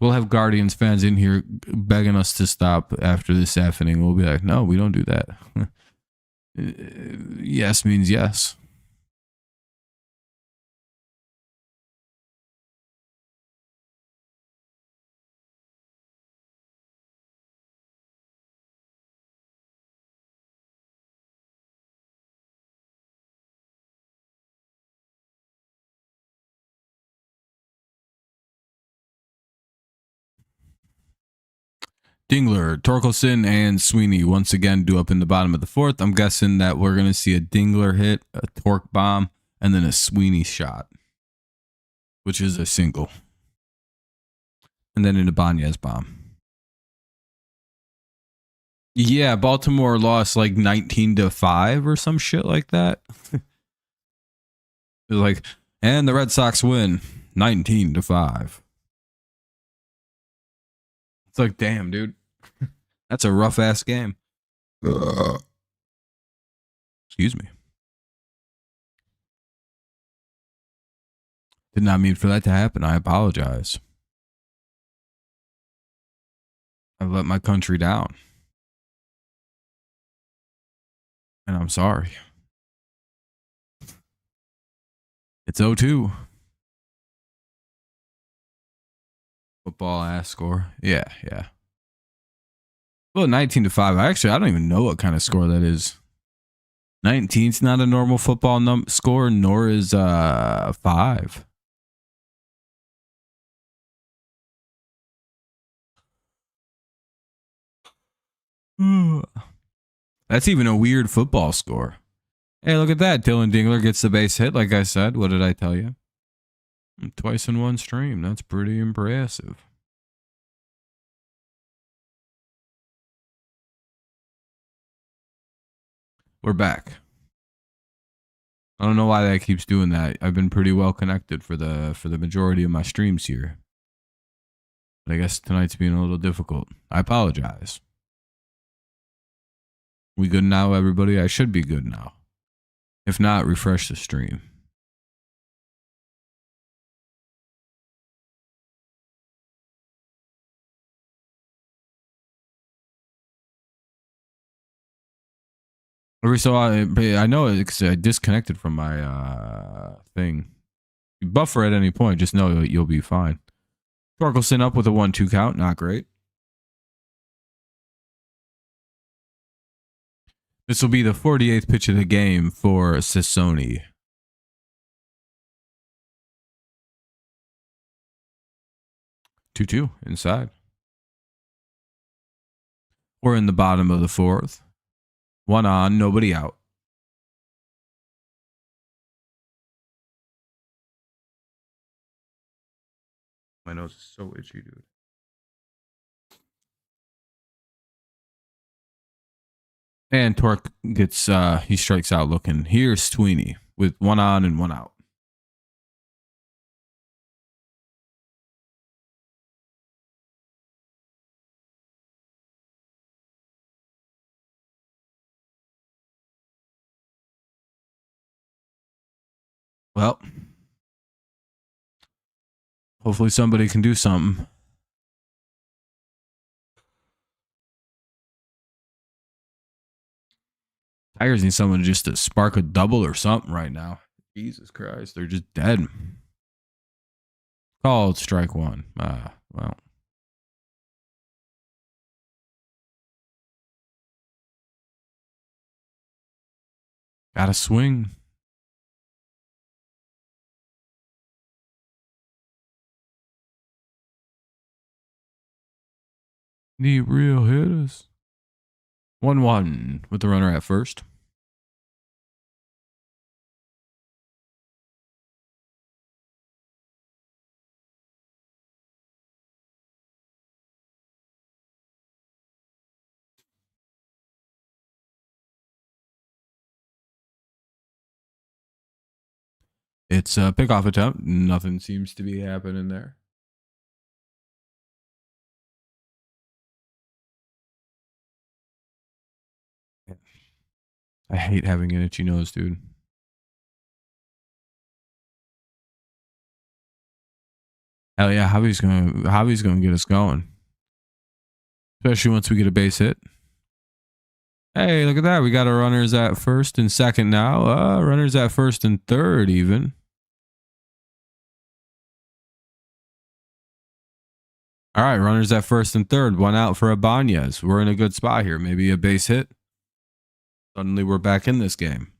We'll have Guardians fans in here begging us to stop after this happening. We'll be like, no, we don't do that. Yes means yes. Dingler, Torkelson, and Sweeney once again due up in the bottom of the fourth. I'm guessing that we're going to see a Dingler hit, a Torque bomb, and then a Sweeney shot, which is a single. And then an Ibanez bomb. Yeah, Baltimore lost like 19-5 or some shit like that. It was like, and the Red Sox win 19-5. It's like, damn, dude. That's a rough ass game. Excuse me. Did not mean for that to happen. I apologize. I've let my country down. And I'm sorry. It's 0-2. Football ass score. Yeah. Well, 19-5. I don't even know what kind of score that is. 19's not a normal football score, nor is 5. That's even a weird football score. Hey, look at that. Dylan Dingler gets the base hit, like I said. What did I tell you? Twice in one stream. That's pretty impressive. We're back. I don't know why that keeps doing that. I've been pretty well connected for the majority of my streams here. But I guess tonight's being a little difficult. I apologize. We good now, everybody? I should be good now. If not, refresh the stream. So I know it's disconnected from my thing. You buffer at any point, just know you'll be fine. Torkelson up with a 1-2 count, not great. This will be the 48th pitch of the game for Sissoni. 2-2 inside. We're in the bottom of the fourth. One on, nobody out. My nose is so itchy, dude. And Torque gets, he strikes out looking. Here's Sweeney with one on and one out. Well, hopefully somebody can do something. Tigers need someone just to spark a double or something right now. Jesus Christ, they're just dead. Called strike one. Well. Gotta swing. Need real hitters. 1-1 with the runner at first. It's a pickoff attempt. Nothing seems to be happening there. I hate having an itchy nose, dude. Hell yeah, Javi's gonna get us going. Especially once we get a base hit. Hey, look at that. We got our runners at first and second now. Runners at first and third even. All right, runners at first and third. One out for Ibanez. We're in a good spot here. Maybe a base hit. Suddenly we're back in this game.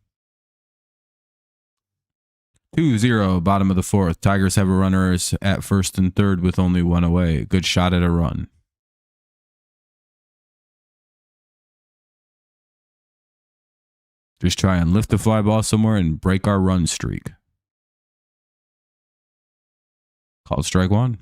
2-0, bottom of the fourth. Tigers have a runner at first and third with only one away. Good shot at a run. Just try and lift the fly ball somewhere and break our run streak. Called strike one.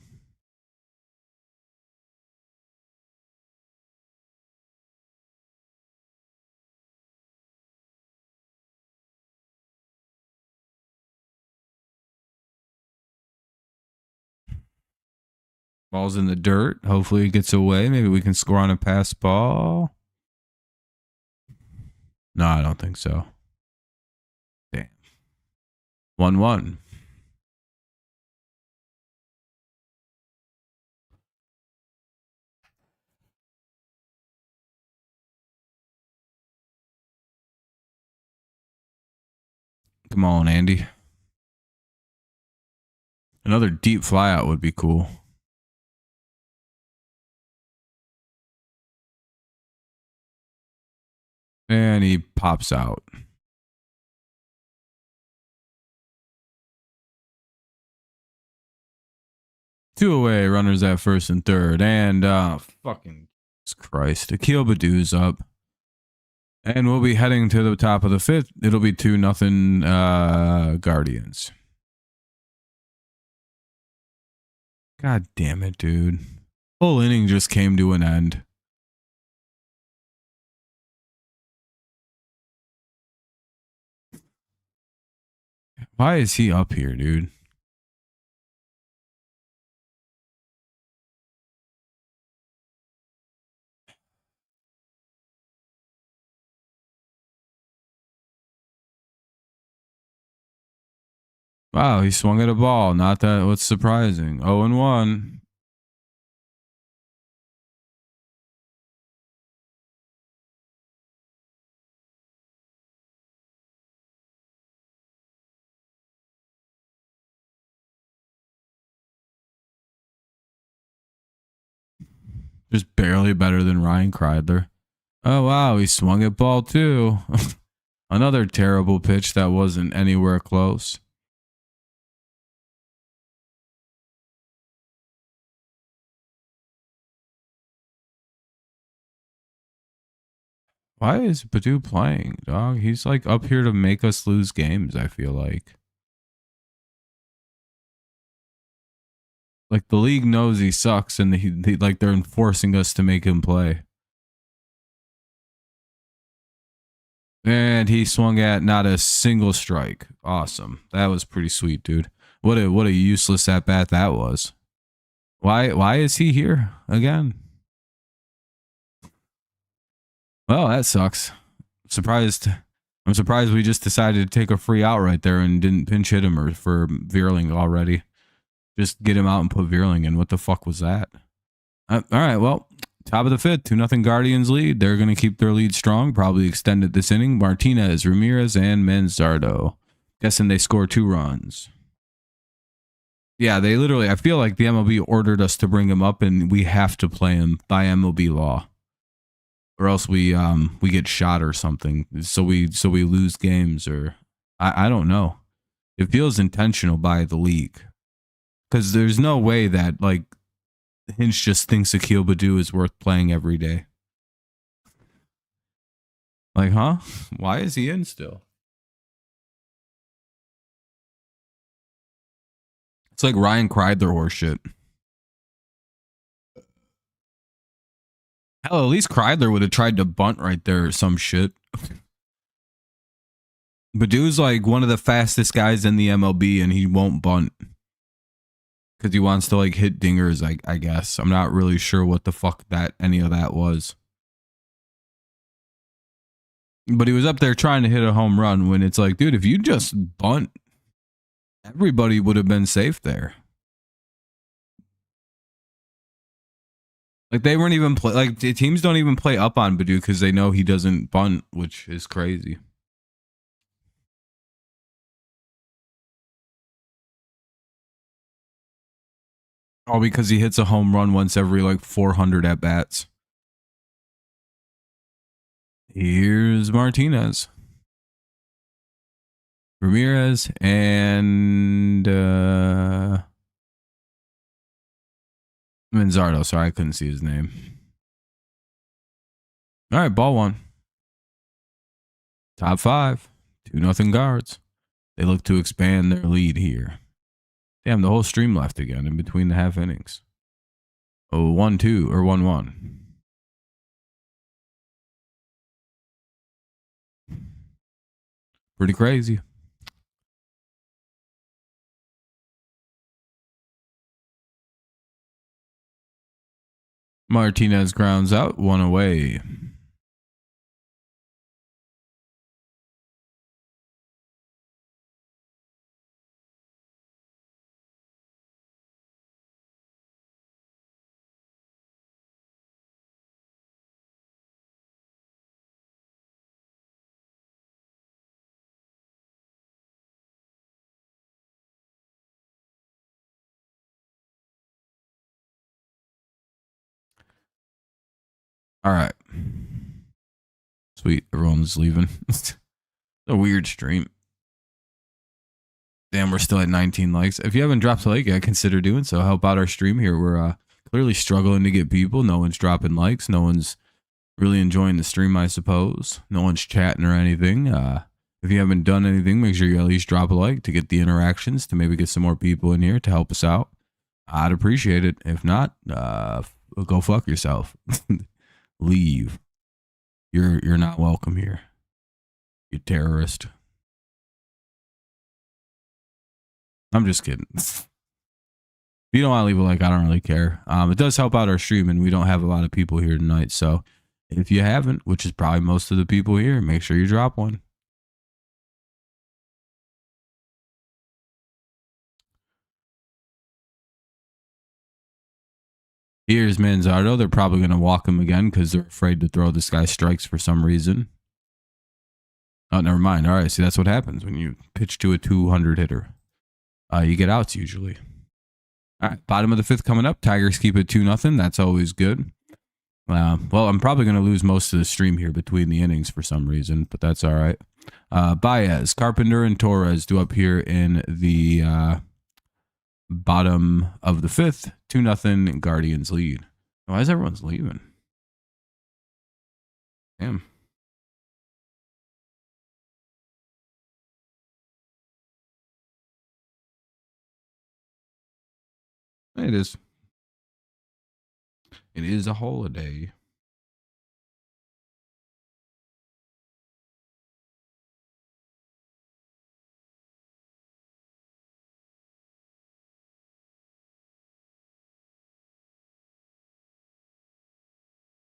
Ball's in the dirt. Hopefully it gets away. Maybe we can score on a pass ball. No, I don't think so. Damn. 1-1. Come on, Andy. Another deep flyout would be cool. And he pops out. Two away, runners at first and third. And fucking Christ. Akil Badu's up. And we'll be heading to the top of the fifth. It'll be 2-0 Guardians. God damn it, dude. Whole inning just came to an end. Why is he up here, dude? Wow, he swung at a ball. Not that what's surprising. 0-1. Just barely better than Ryan Kreidler. Oh, wow. He swung at ball too. Another terrible pitch that wasn't anywhere close. Why is Badu playing, dog? He's like up here to make us lose games, I feel like. Like the league knows he sucks and he like they're enforcing us to make him play. And he swung at not a single strike. Awesome. That was pretty sweet, dude. What a useless at bat that was. Why is he here again? Well, that sucks. I'm surprised we just decided to take a free out right there and didn't pinch hit him or for Vierling already. Just get him out and put Vierling in. What the fuck was that? All right, well, top of the fifth, 2-0 Guardians lead. They're going to keep their lead strong, probably extend it this inning. Martinez, Ramirez, and Manzardo. Guessing they score 2 runs. Yeah, they literally, I feel like the MLB ordered us to bring him up and we have to play him by MLB law. Or else we get shot or something. So we lose games or I don't know. It feels intentional by the league. Because there's no way that like Hinch just thinks Akil Badu is worth playing every day. Like, huh? Why is he in still? It's like Ryan Kreidler horse shit. Hell, at least Kreidler would have tried to bunt right there or some shit. Badu's like one of the fastest guys in the MLB and he won't bunt. Because he wants to like hit dingers, I guess. I'm not really sure what the fuck any of that was. But he was up there trying to hit a home run when it's like, dude, if you just bunt, everybody would have been safe there. Like they weren't even play. Like the teams don't even play up on Badu because they know he doesn't bunt, which is crazy. All because he hits a home run once every like 400 at bats. Here's Martinez, Ramirez, and Manzardo. Sorry, I couldn't see his name. All right, ball one. Top five. 2-0 Guards. They look to expand their lead here. Damn, the whole stream left again in between the half innings. Oh, 1-2 or 1-1. Pretty crazy. Martinez grounds out, 1 away. All right. Sweet. Everyone's leaving. It's a weird stream. Damn, we're still at 19 likes. If you haven't dropped a like yet, consider doing so. Help out our stream here. We're clearly struggling to get people. No one's dropping likes. No one's really enjoying the stream, I suppose. No one's chatting or anything. If you haven't done anything, make sure you at least drop a like to get the interactions, to maybe get some more people in here to help us out. I'd appreciate it. If not, go fuck yourself. Leave. You're not welcome here. You terrorist. I'm just kidding. If you don't want to leave a like, I don't really care. It does help out our stream, and we don't have a lot of people here tonight. So if you haven't, which is probably most of the people here, make sure you drop one. Here's Manzardo. They're probably going to walk him again because they're afraid to throw this guy strikes for some reason. Oh, never mind. All right. See, that's what happens when you pitch to a 200 hitter. You get outs usually. All right. Bottom of the fifth coming up. Tigers keep it 2-0. That's always good. Well, I'm probably going to lose most of the stream here between the innings for some reason, but that's all right. Baez, Carpenter, and Torres do up here in the bottom of the fifth. 2-0 Guardians lead. Why is everyone's leaving? Damn. It is. It is a holiday.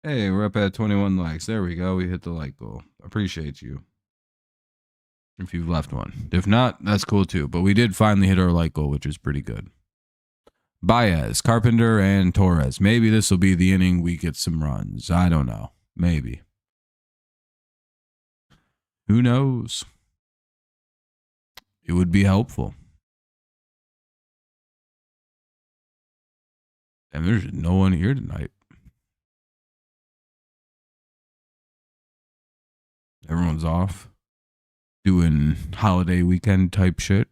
Hey, we're up at 21 likes. There we go. We hit the like goal. Appreciate you. If you've left one. If not, that's cool too. But we did finally hit our like goal, which is pretty good. Baez, Carpenter, and Torres. Maybe this will be the inning we get some runs. I don't know. Maybe. Who knows? It would be helpful. And there's no one here tonight. Everyone's off. Doing holiday weekend type shit.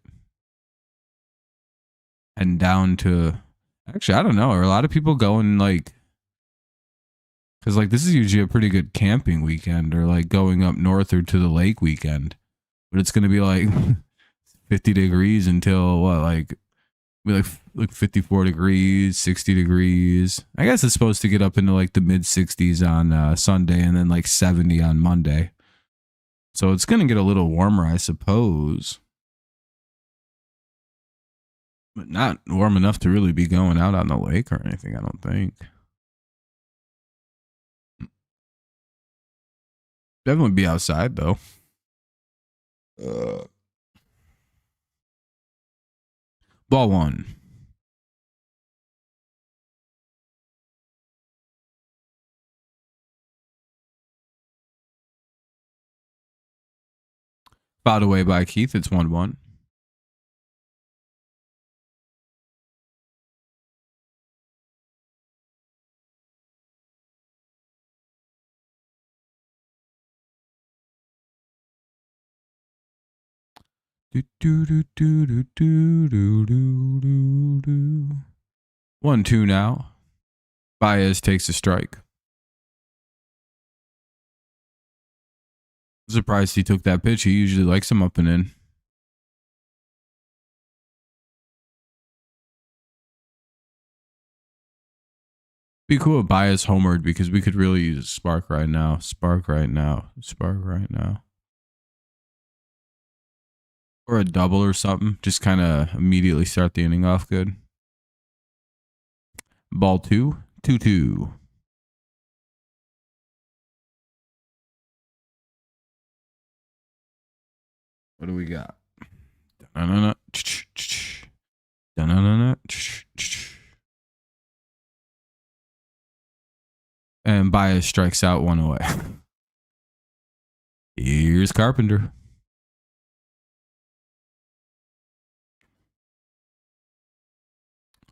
And down to... Actually, I don't know. Are a lot of people going like... Because like this is usually a pretty good camping weekend, or like going up north or to the lake weekend. But it's going to be like 50 degrees until what? Like 54 degrees, 60 degrees. I guess it's supposed to get up into like the mid 60s on Sunday, and then like 70 on Monday. So it's going to get a little warmer, I suppose. But not warm enough to really be going out on the lake or anything, I don't think. Definitely be outside, though. Ball one. Fouled away by Keith. It's 1-1. Do, do, do, do, do, do, do, do, do. 1-2 now. Baez takes a strike. Surprised he took that pitch. He usually likes him up and in. Be cool if Baez homered because we could really use a spark right now. Spark right now. Spark right now. Or a double or something. Just kind of immediately start the inning off good. Ball 2. 2-2. What do we got? And Baez strikes out 1 away. Here's Carpenter.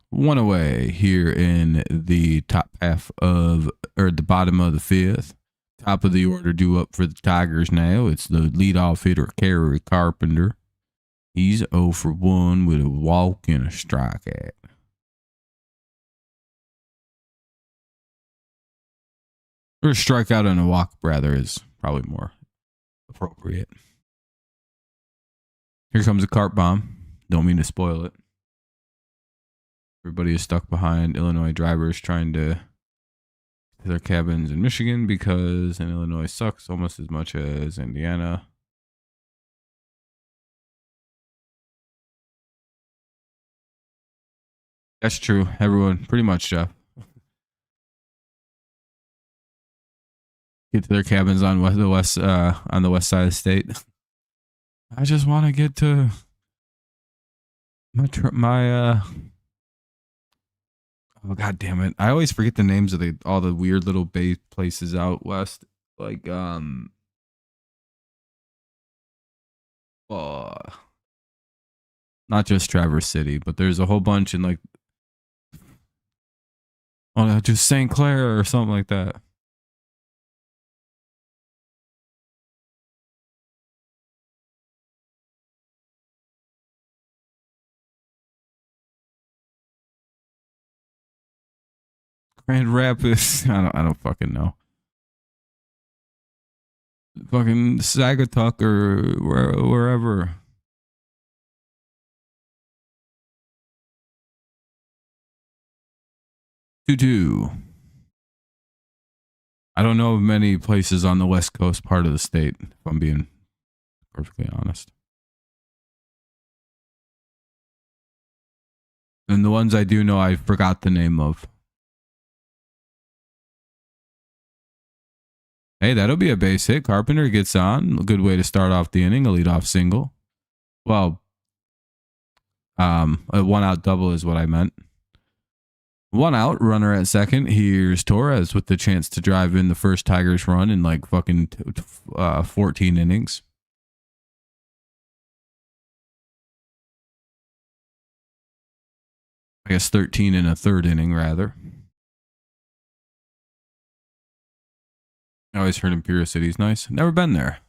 One away here in the top half of, or the bottom of the 5th. Top of the order due up for the Tigers now. It's the leadoff hitter, Kerry Carpenter. He's 0 for 1 with a walk and a strikeout. Or a strikeout and a walk, rather, is probably more appropriate. Here comes a cart bomb. Don't mean to spoil it. Everybody is stuck behind Illinois drivers trying to their cabins in Michigan because in Illinois sucks almost as much as Indiana. That's true. Everyone, pretty much, Jeff. Get to their cabins on the west side of the state. I just want to get to my oh god damn it. I always forget the names of all the weird little bay places out west. Like not just Traverse City, but there's a whole bunch in like just St. Clair or something like that. Grand Rapids. I don't fucking know. Fucking Sagatuck or wherever. Two. I don't know of many places on the West Coast part of the state, if I'm being perfectly honest. And the ones I do know, I forgot the name of. Hey, that'll be a base hit. Carpenter gets on. A good way to start off the inning. A leadoff single. Well, a 1-out double is what I meant. 1 out, runner at second. Here's Torres with the chance to drive in the first Tigers run in like fucking 14 innings. I guess 13 in a third inning, rather. I always heard Imperial City's nice. Never been there.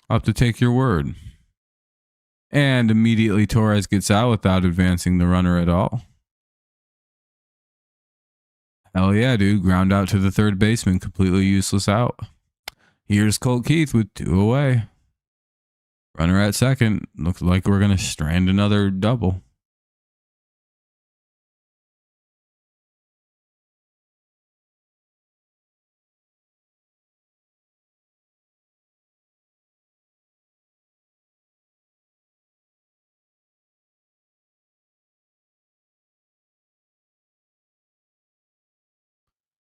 I'll have to take your word. And immediately Torres gets out without advancing the runner at all. Hell yeah, dude. Ground out to the third baseman. Completely useless out. Here's Colt Keith with 2 away. Runner at second. Looks like we're going to strand another double.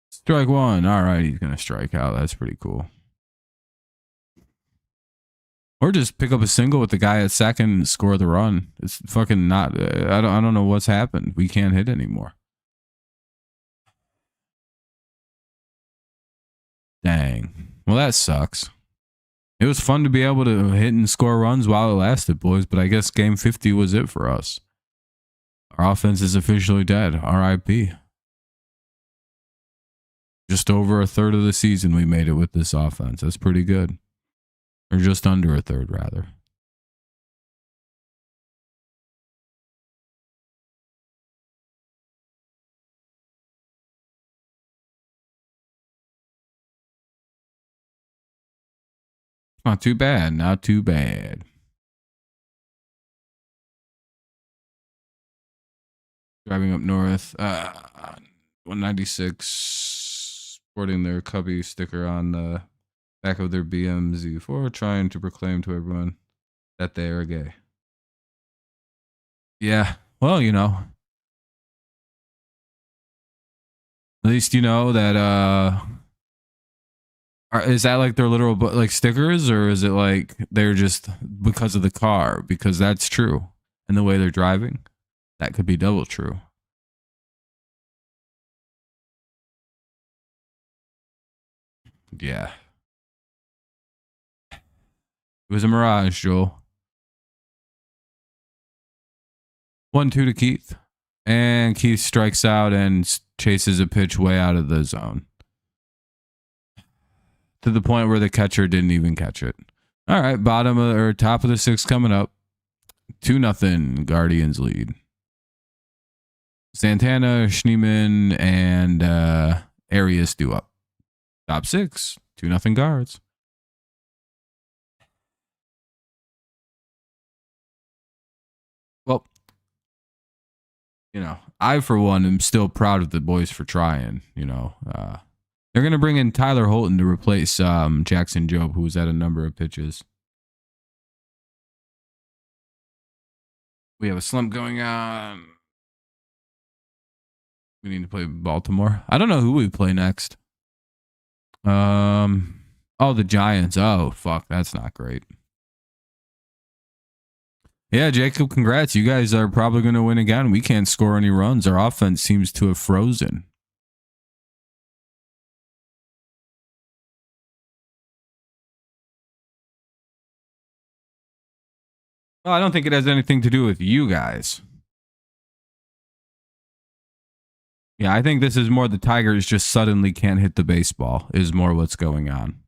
Strike 1. All right, he's going to strike out. That's pretty cool. Or just pick up a single with the guy at second and score the run. It's fucking not. I don't know what's happened. We can't hit anymore. Well, that sucks. It was fun to be able to hit and score runs while it lasted, boys, but I guess game 50 was it for us. Our offense is officially dead. RIP. Just over a third of the season we made it with this offense. That's pretty good. Or just under a third, rather. Not too bad. Not too bad. Driving up north. 196. Sporting their Cubby sticker on the back of their BM-Z4, trying to proclaim to everyone that they are gay. Yeah. Well, you know. At least you know that is that like their literal like stickers, or is it like they're just because of the car? Because that's true. And the way they're driving, that could be double true. Yeah. It was a mirage, Joel. 1-2 to Keith. And Keith strikes out and chases a pitch way out of the zone. To the point where the catcher didn't even catch it. All right, bottom of, or top of the sixth coming up. 2-0 Guardians lead. Santana, Schneemann, and Arias do up. Top six, 2-0 Guards. Well, you know, I for one am still proud of the boys for trying. You know, they're gonna bring in Tyler Holton to replace Jackson Jobe, who was at a number of pitches. We have a slump going on. We need to play Baltimore. I don't know who we play next. Oh, the Giants. Oh, fuck, that's not great. Yeah, Jacob, congrats. You guys are probably going to win again. We can't score any runs. Our offense seems to have frozen. Well, I don't think it has anything to do with you guys. Yeah, I think this is more the Tigers just suddenly can't hit the baseball is more what's going on.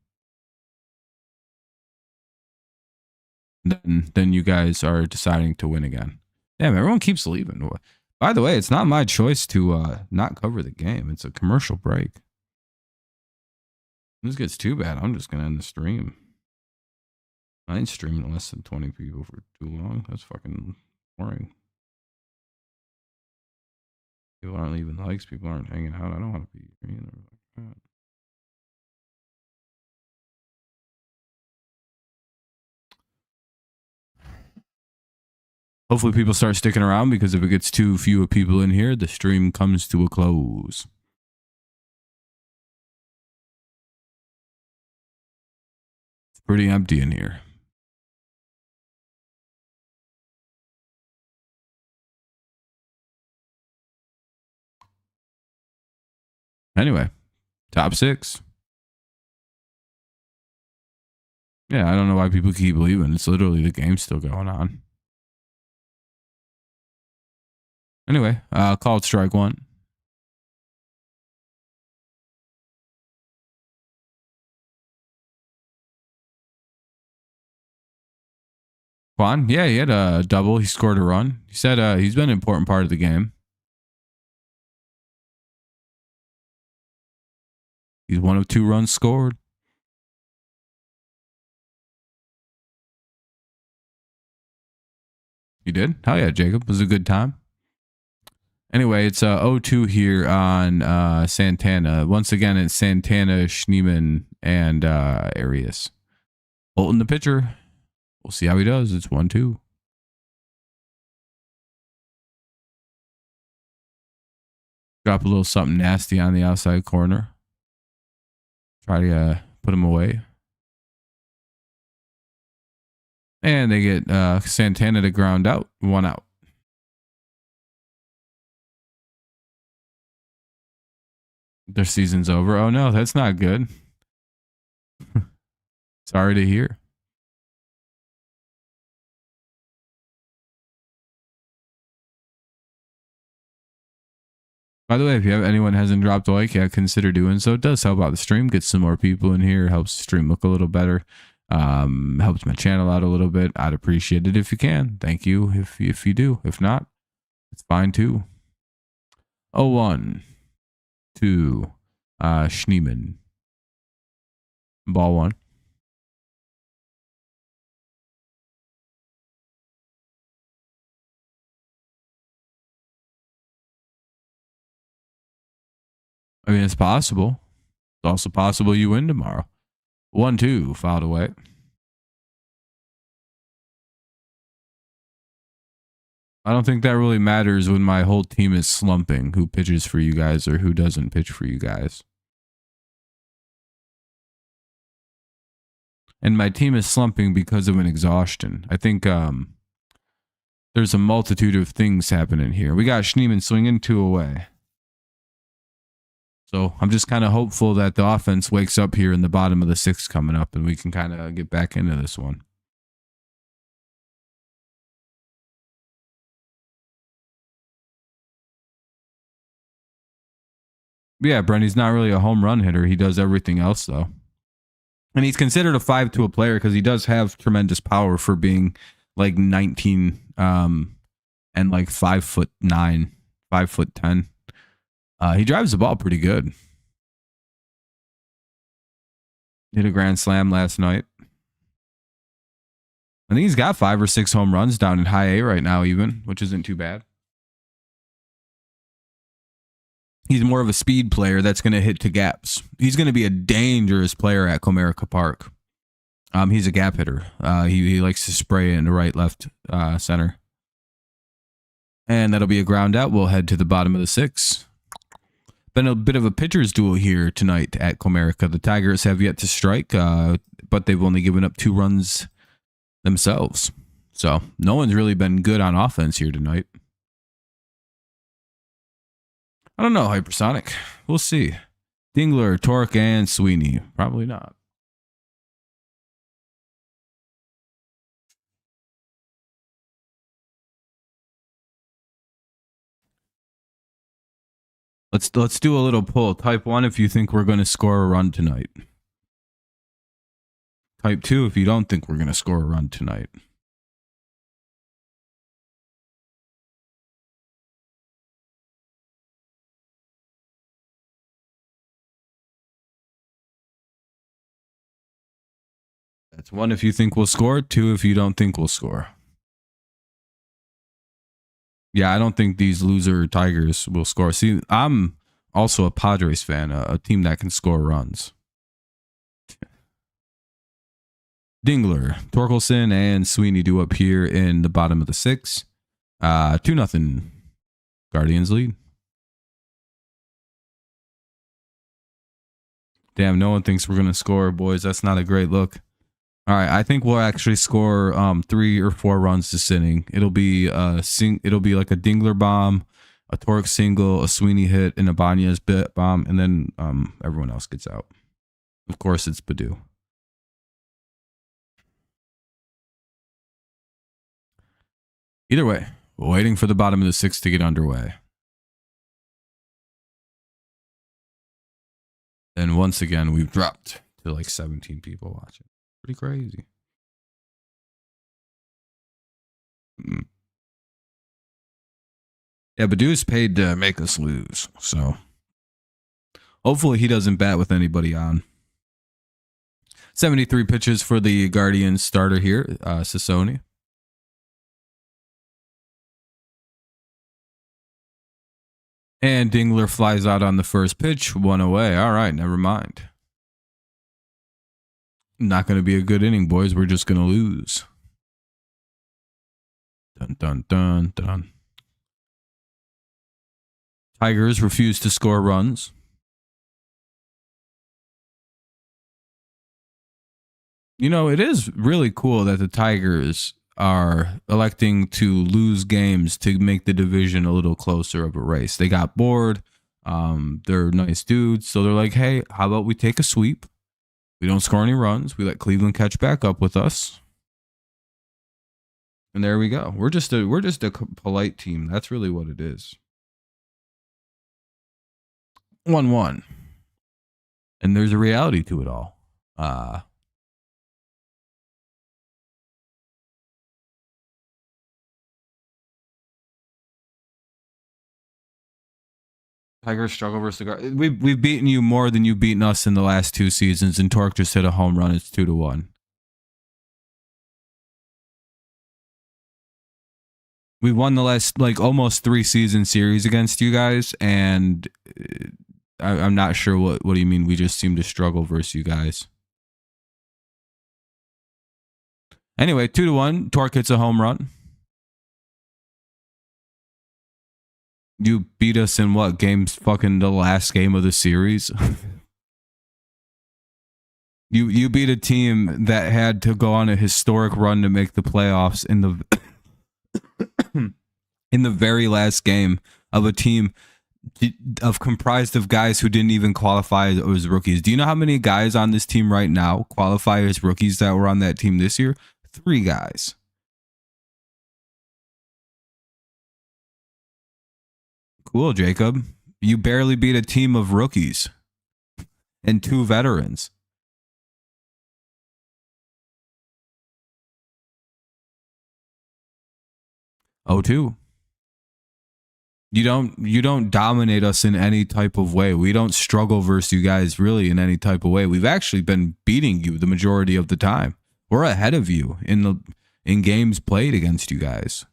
Then you guys are deciding to win again. Damn, everyone keeps leaving. By the way, it's not my choice to not cover the game. It's a commercial break. This gets too bad. I'm just going to end the stream. I ain't streaming less than 20 people for too long. That's fucking boring. People aren't leaving likes. People aren't hanging out. I don't want to be either. Like that. Hopefully people start sticking around, because if it gets too few people in here, the stream comes to a close. It's pretty empty in here. Anyway, top six. Yeah, I don't know why people keep leaving. It's literally the game's still going on. Anyway, called strike one. Quan, yeah, he had a double. He scored a run. He said he's been an important part of the game. He's one of 2 runs scored. You did? Hell yeah, Jacob. It was a good time. Anyway, it's 0-2 here on Santana. Once again, it's Santana, Schneemann, and Arias. Holton the pitcher. We'll see how he does. It's 1-2. Drop a little something nasty on the outside corner. Try to put him away. And they get Santana to ground out. 1 out. Their season's over. Oh no, that's not good. Sorry to hear. By the way, if anyone hasn't dropped a like yet, consider doing so. It does help out the stream, gets some more people in here, helps the stream look a little better, helps my channel out a little bit. I'd appreciate it if you can. Thank you if you do. If not, it's fine too. 0-1 to Schneeman. Ball 1. I mean, it's possible. It's also possible you win tomorrow. 1-2, fouled away. I don't think that really matters when my whole team is slumping, who pitches for you guys or who doesn't pitch for you guys. And my team is slumping because of an exhaustion. I think there's a multitude of things happening here. We got Schneeman swinging 2 away. So I'm just kind of hopeful that the offense wakes up here in the bottom of the 6th coming up and we can kind of get back into this one. Yeah, Brendy's not really a home run hitter. He does everything else, though. And he's considered a 5-tool player because he does have tremendous power for being like 19 and like 5'9", 5'10". He drives the ball pretty good. Hit a grand slam last night. I think he's got 5 or 6 home runs down in high A right now even, which isn't too bad. He's more of a speed player that's going to hit to gaps. He's going to be a dangerous player at Comerica Park. He's a gap hitter. He likes to spray into right, left, center. And that'll be a ground out. We'll head to the bottom of the 6th. Been a bit of a pitcher's duel here tonight at Comerica. The Tigers have yet to strike, but they've only given up 2 runs themselves. So no one's really been good on offense here tonight. I don't know, Hypersonic. We'll see. Dingler, Torque, and Sweeney. Probably not. Let's do a little poll. Type 1 if you think we're going to score a run tonight. Type 2 if you don't think we're going to score a run tonight. That's 1 if you think we'll score, 2 if you don't think we'll score. Yeah, I don't think these loser Tigers will score. See, I'm also a Padres fan, a team that can score runs. Dingler, Torkelson, and Sweeney do up here in the bottom of the 6th. 2-0. Guardians lead. Damn, no one thinks we're going to score, boys. That's not a great look. All right, I think we'll actually score 3 or 4 runs this inning. It'll be like a Dingler bomb, a Torque single, a Sweeney hit, and a Banez bit bomb, and then everyone else gets out. Of course, it's Badu. Either way, we're waiting for the bottom of the 6th to get underway. And once again, we've dropped to like 17 people watching. Pretty crazy. Yeah, Badu's paid to make us lose. So hopefully he doesn't bat with anybody on. 73 pitches for the Guardians starter here, Sassoni. And Dingler flies out on the first pitch, 1 away. All right, never mind. Not going to be a good inning, boys. We're just going to lose. Dun, dun, dun, dun. Tigers refuse to score runs. You know, it is really cool that the Tigers are electing to lose games to make the division a little closer of a race. They got bored. They're nice dudes. So they're like, hey, how about we take a sweep? We don't score any runs. We let Cleveland catch back up with us. And there we go. We're just a polite team. That's really what it is. 1-1. And there's a reality to it all. Tigers struggle versus the Guardians. We've beaten you more than you've beaten us in the last 2 seasons, and Torque just hit a home run. It's 2-1. We've won the last almost 3 season series against you guys, and I'm not sure what do you mean. We just seem to struggle versus you guys. Anyway, 2-1. Torque hits a home run. You beat us in what games? Fucking the last game of the series. You beat a team that had to go on a historic run to make the playoffs in the in the very last game of a team comprised of guys who didn't even qualify as rookies. Do you know how many guys on this team right now qualify as rookies that were on that team this year? 3 guys. Cool, Jacob. You barely beat a team of rookies and 2 veterans. Oh, 2. You don't dominate us in any type of way. We don't struggle versus you guys really in any type of way. We've actually been beating you the majority of the time. We're ahead of you in games played against you guys.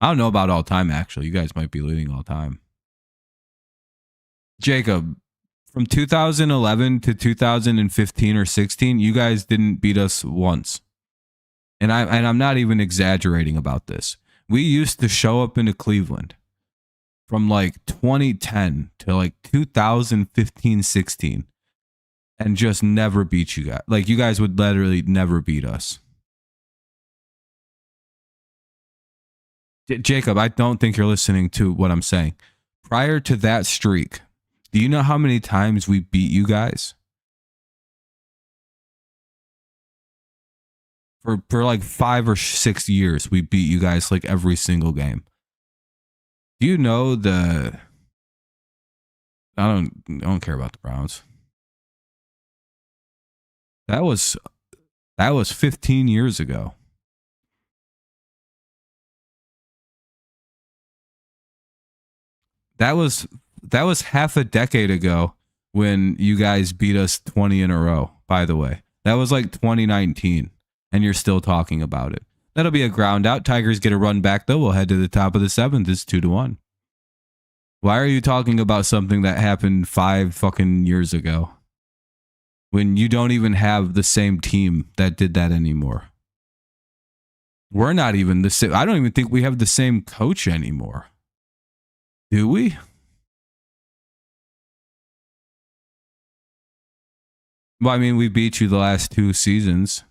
I don't know about all time, actually. You guys might be leading all time. Jacob, from 2011 to 2015 or 16, you guys didn't beat us once. And I'm not even exaggerating about this. We used to show up into Cleveland from 2010 to 2015, 16 and just never beat you guys. You guys would literally never beat us. Jacob, I don't think you're listening to what I'm saying. Prior to that streak, do you know how many times we beat you guys? For 5 or 6 years, we beat you guys every single game. Do you know I don't care about the Browns. That was 15 years ago. That was half a decade ago when you guys beat us 20 in a row, by the way. That was 2019, and you're still talking about it. That'll be a ground out. Tigers get a run back, though. We'll head to the top of the 7th. It's 2-1. Why are you talking about something that happened 5 fucking years ago when you don't even have the same team that did that anymore? We're not even the same. I don't even think we have the same coach anymore. Do we? Well, I mean, we beat you the last 2 seasons.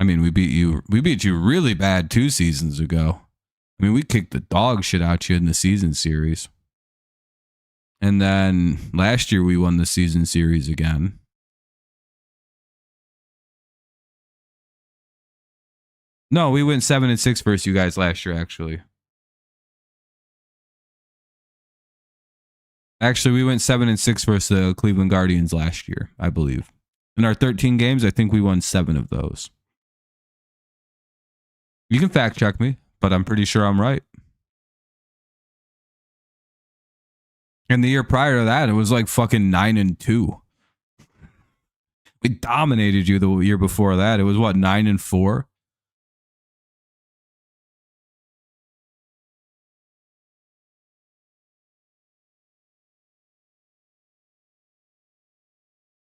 I mean, we beat you really bad 2 seasons ago. I mean, we kicked the dog shit out you in the season series. And then last year we won the season series again. No, we went 7-6 versus you guys last year, actually. Actually, we went 7-6 versus the Cleveland Guardians last year, I believe. In our 13 games, I think we won 7 of those. You can fact check me, but I'm pretty sure I'm right. And the year prior to that, it was fucking 9-2. We dominated you the year before that. It was 9-4.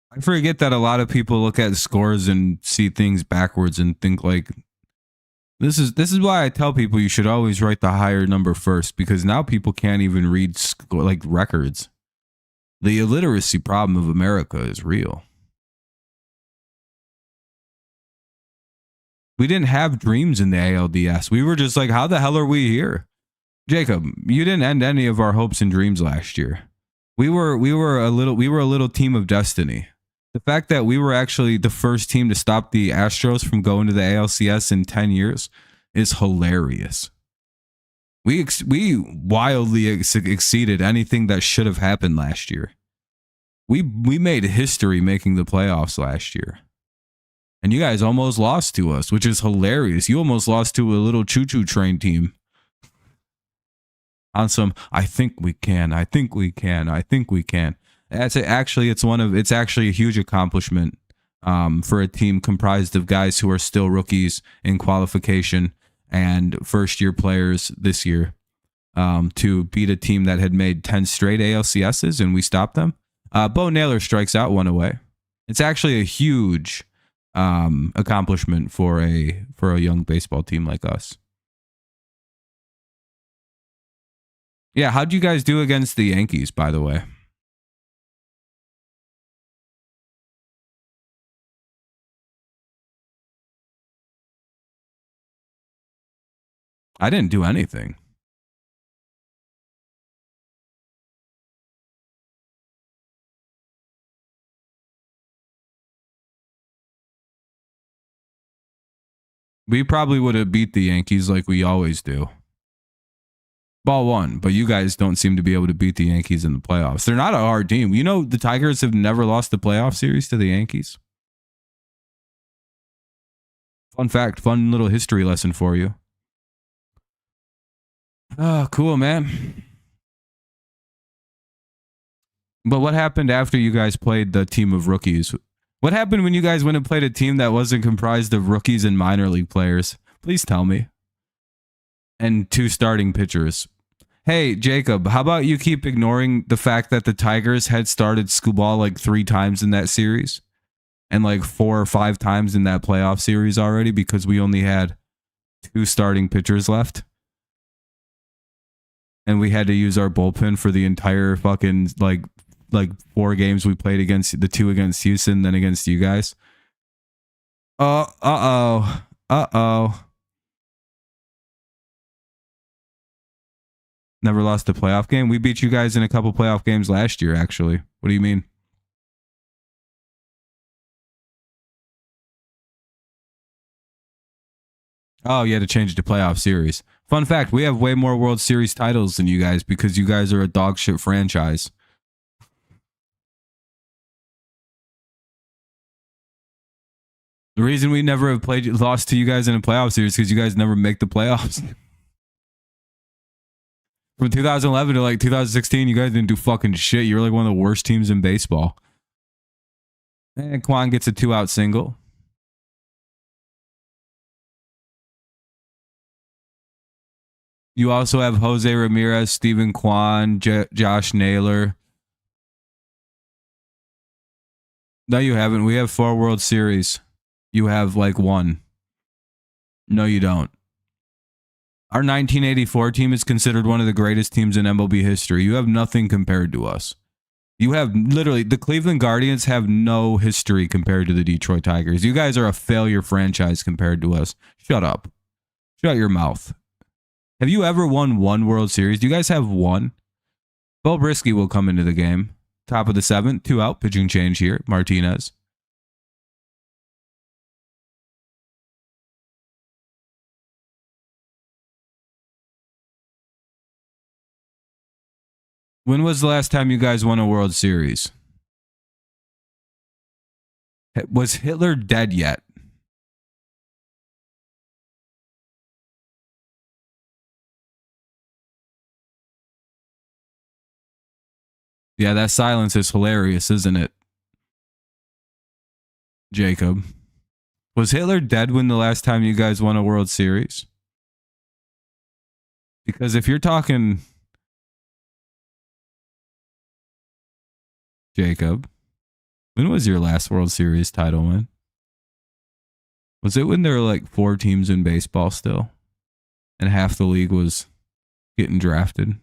I forget that a lot of people look at scores and see things backwards and think This is why I tell people you should always write the higher number first, because now people can't even read like records. The illiteracy problem of America is real. We didn't have dreams in the ALDS. We were just like, how the hell are we here? Jacob, you didn't end any of our hopes and dreams last year. We were a little team of destiny. The fact that we were actually the first team to stop the Astros from going to the ALCS in 10 years is hilarious. We wildly exceeded anything that should have happened last year. We made history making the playoffs last year. And you guys almost lost to us, which is hilarious. You almost lost to a little choo-choo train team. On some, I think we can. It's actually a huge accomplishment for a team comprised of guys who are still rookies in qualification and first-year players this year to beat a team that had made 10 straight ALCSs, and we stopped them. Bo Naylor strikes out one away. It's actually a huge accomplishment for a young baseball team like us. Yeah, how'd you guys do against the Yankees, by the way? I didn't do anything. We probably would have beat the Yankees like we always do. Ball one, but you guys don't seem to be able to beat the Yankees in the playoffs. They're not a hard team. You know, the Tigers have never lost the playoff series to the Yankees. Fun fact, fun little history lesson for you. Oh, cool, man. But what happened after you guys played the team of rookies? What happened when you guys went and played a team that wasn't comprised of rookies and minor league players? Please tell me. And 2 starting pitchers. Hey, Jacob, how about you keep ignoring the fact that the Tigers had started Skubal like 3 times in that series and like 4 or 5 times in that playoff series already because we only had 2 starting pitchers left. And we had to use our bullpen for the entire fucking like 4 games we played against the 2 against Houston, then against you guys. Uh-oh. Never lost a playoff game. We beat you guys in a couple playoff games last year, actually. What do you mean? Oh, you had to change the playoff series. Fun fact, we have way more World Series titles than you guys because you guys are a dog shit franchise. The reason we never have lost to you guys in a playoff series is because you guys never make the playoffs. From 2011 to like 2016, you guys didn't do fucking shit. You're like one of the worst teams in baseball. And Kwan gets a 2-out single. You also have Jose Ramirez, Steven Kwan, Josh Naylor. No, you haven't. We have 4 World Series. You have like 1. No, you don't. Our 1984 team is considered one of the greatest teams in MLB history. You have nothing compared to us. You have literally, the Cleveland Guardians have no history compared to the Detroit Tigers. You guys are a failure franchise compared to us. Shut up. Shut your mouth. Have you ever won 1 World Series? Do you guys have 1? Bo Brisky will come into the game. Top of the 7th, 2-out, pitching change here. Martinez. When was the last time you guys won a World Series? Was Hitler dead yet? Yeah, that silence is hilarious, isn't it? Jacob. Was Hitler dead when the last time you guys won a World Series? Because if you're talking... Jacob, when was your last World Series title win? Was it when there were like 4 teams in baseball still? And half the league was getting drafted?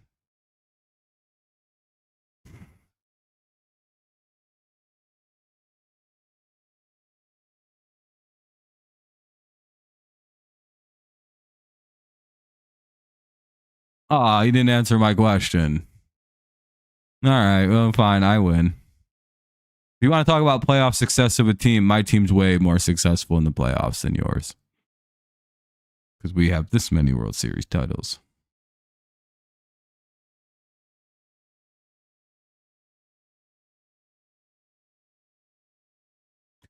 Ah, you didn't answer my question. All right, well, fine, I win. If you want to talk about playoff success of a team, my team's way more successful in the playoffs than yours. Because we have this many World Series titles.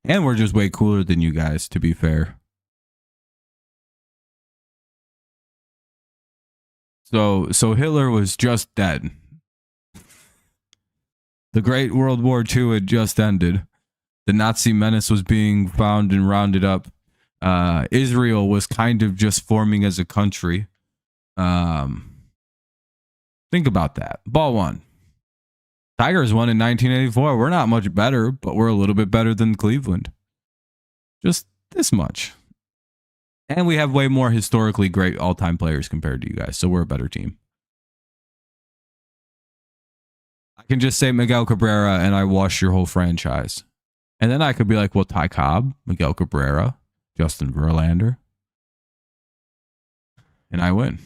And we're just way cooler than you guys, to be fair. So Hitler was just dead. The Great World War II had just ended. The Nazi menace was being found and rounded up. Israel was kind of just forming as a country. Think about that. Ball 1. Tigers won in 1984. We're not much better, but we're a little bit better than Cleveland. Just this much. And we have way more historically great all-time players compared to you guys, so we're a better team. I can just say Miguel Cabrera and I wash your whole franchise. And then I could be like, well, Ty Cobb, Miguel Cabrera, Justin Verlander. And I win.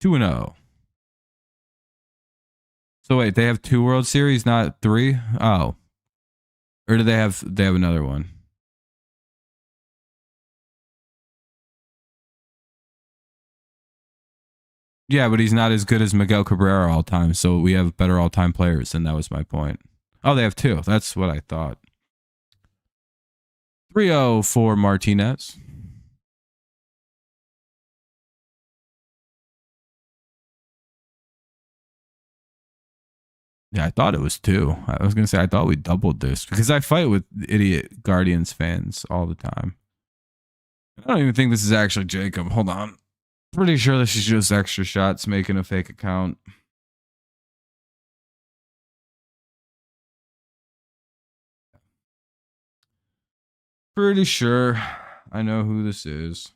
2-0. So wait, they have 2 World Series, not 3? Oh. Or do they have another one? Yeah, but he's not as good as Miguel Cabrera all time, so we have better all time players, and that was my point. Oh, they have 2. That's what I thought. 3-0 for Martinez. Yeah, I thought it was 2. I was going to say, I thought we doubled this because I fight with idiot Guardians fans all the time. I don't even think this is actually Jacob. Hold on. Pretty sure this is just extra shots making a fake account. Pretty sure I know who this is.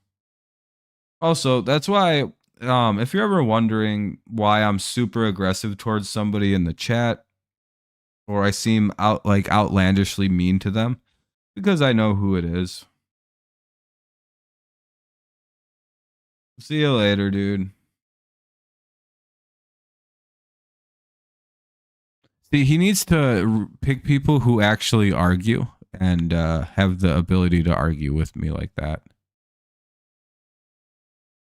Also, that's why if you're ever wondering why I'm super aggressive towards somebody in the chat or I seem outlandishly mean to them, because I know who it is. See you later, dude. See, he needs to pick people who actually argue and have the ability to argue with me like that.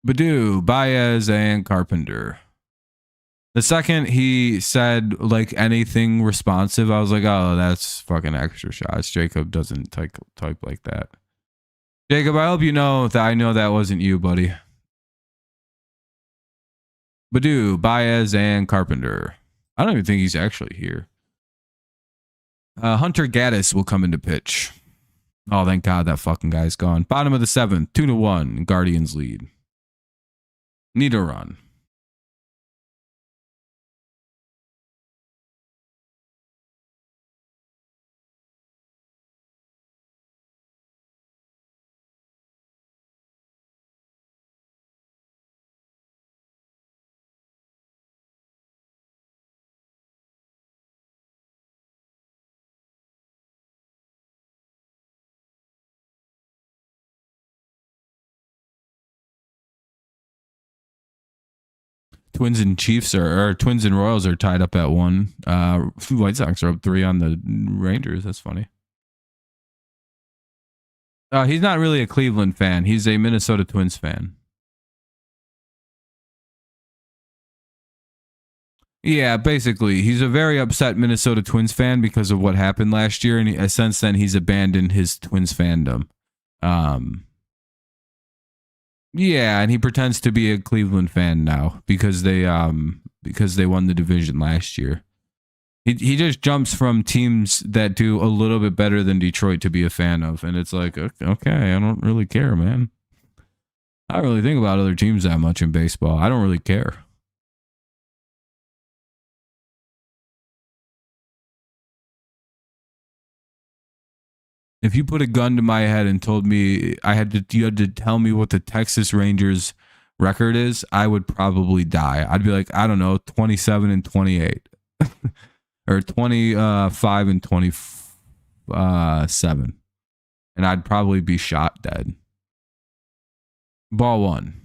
Badu, Baez, and Carpenter. The second he said like anything responsive, I was like, oh, that's fucking extra shots. Jacob doesn't type like that. Jacob, I hope you know that I know that wasn't you, buddy. Badu, Baez, and Carpenter. I don't even think he's actually here. Hunter Gaddis will come into pitch. Oh, thank God that fucking guy's gone. Bottom of the 7th, 2-1. Guardians lead. Need a run. Twins and Chiefs or Twins and Royals are tied up at 1. White Sox are up 3 on the Rangers. That's funny. He's not really a Cleveland fan. He's a Minnesota Twins fan. Yeah, basically, he's a very upset Minnesota Twins fan because of what happened last year, and since then he's abandoned his Twins fandom. Yeah, and he pretends to be a Cleveland fan now because they won the division last year. He just jumps from teams that do a little bit better than Detroit to be a fan of, and it's like, okay, I don't really care, man. I don't really think about other teams that much in baseball. I don't really care. If you put a gun to my head and told me you had to tell me what the Texas Rangers record is, I would probably die. I'd be like, I don't know, 27-28 or 25-27. And I'd probably be shot dead. Ball one.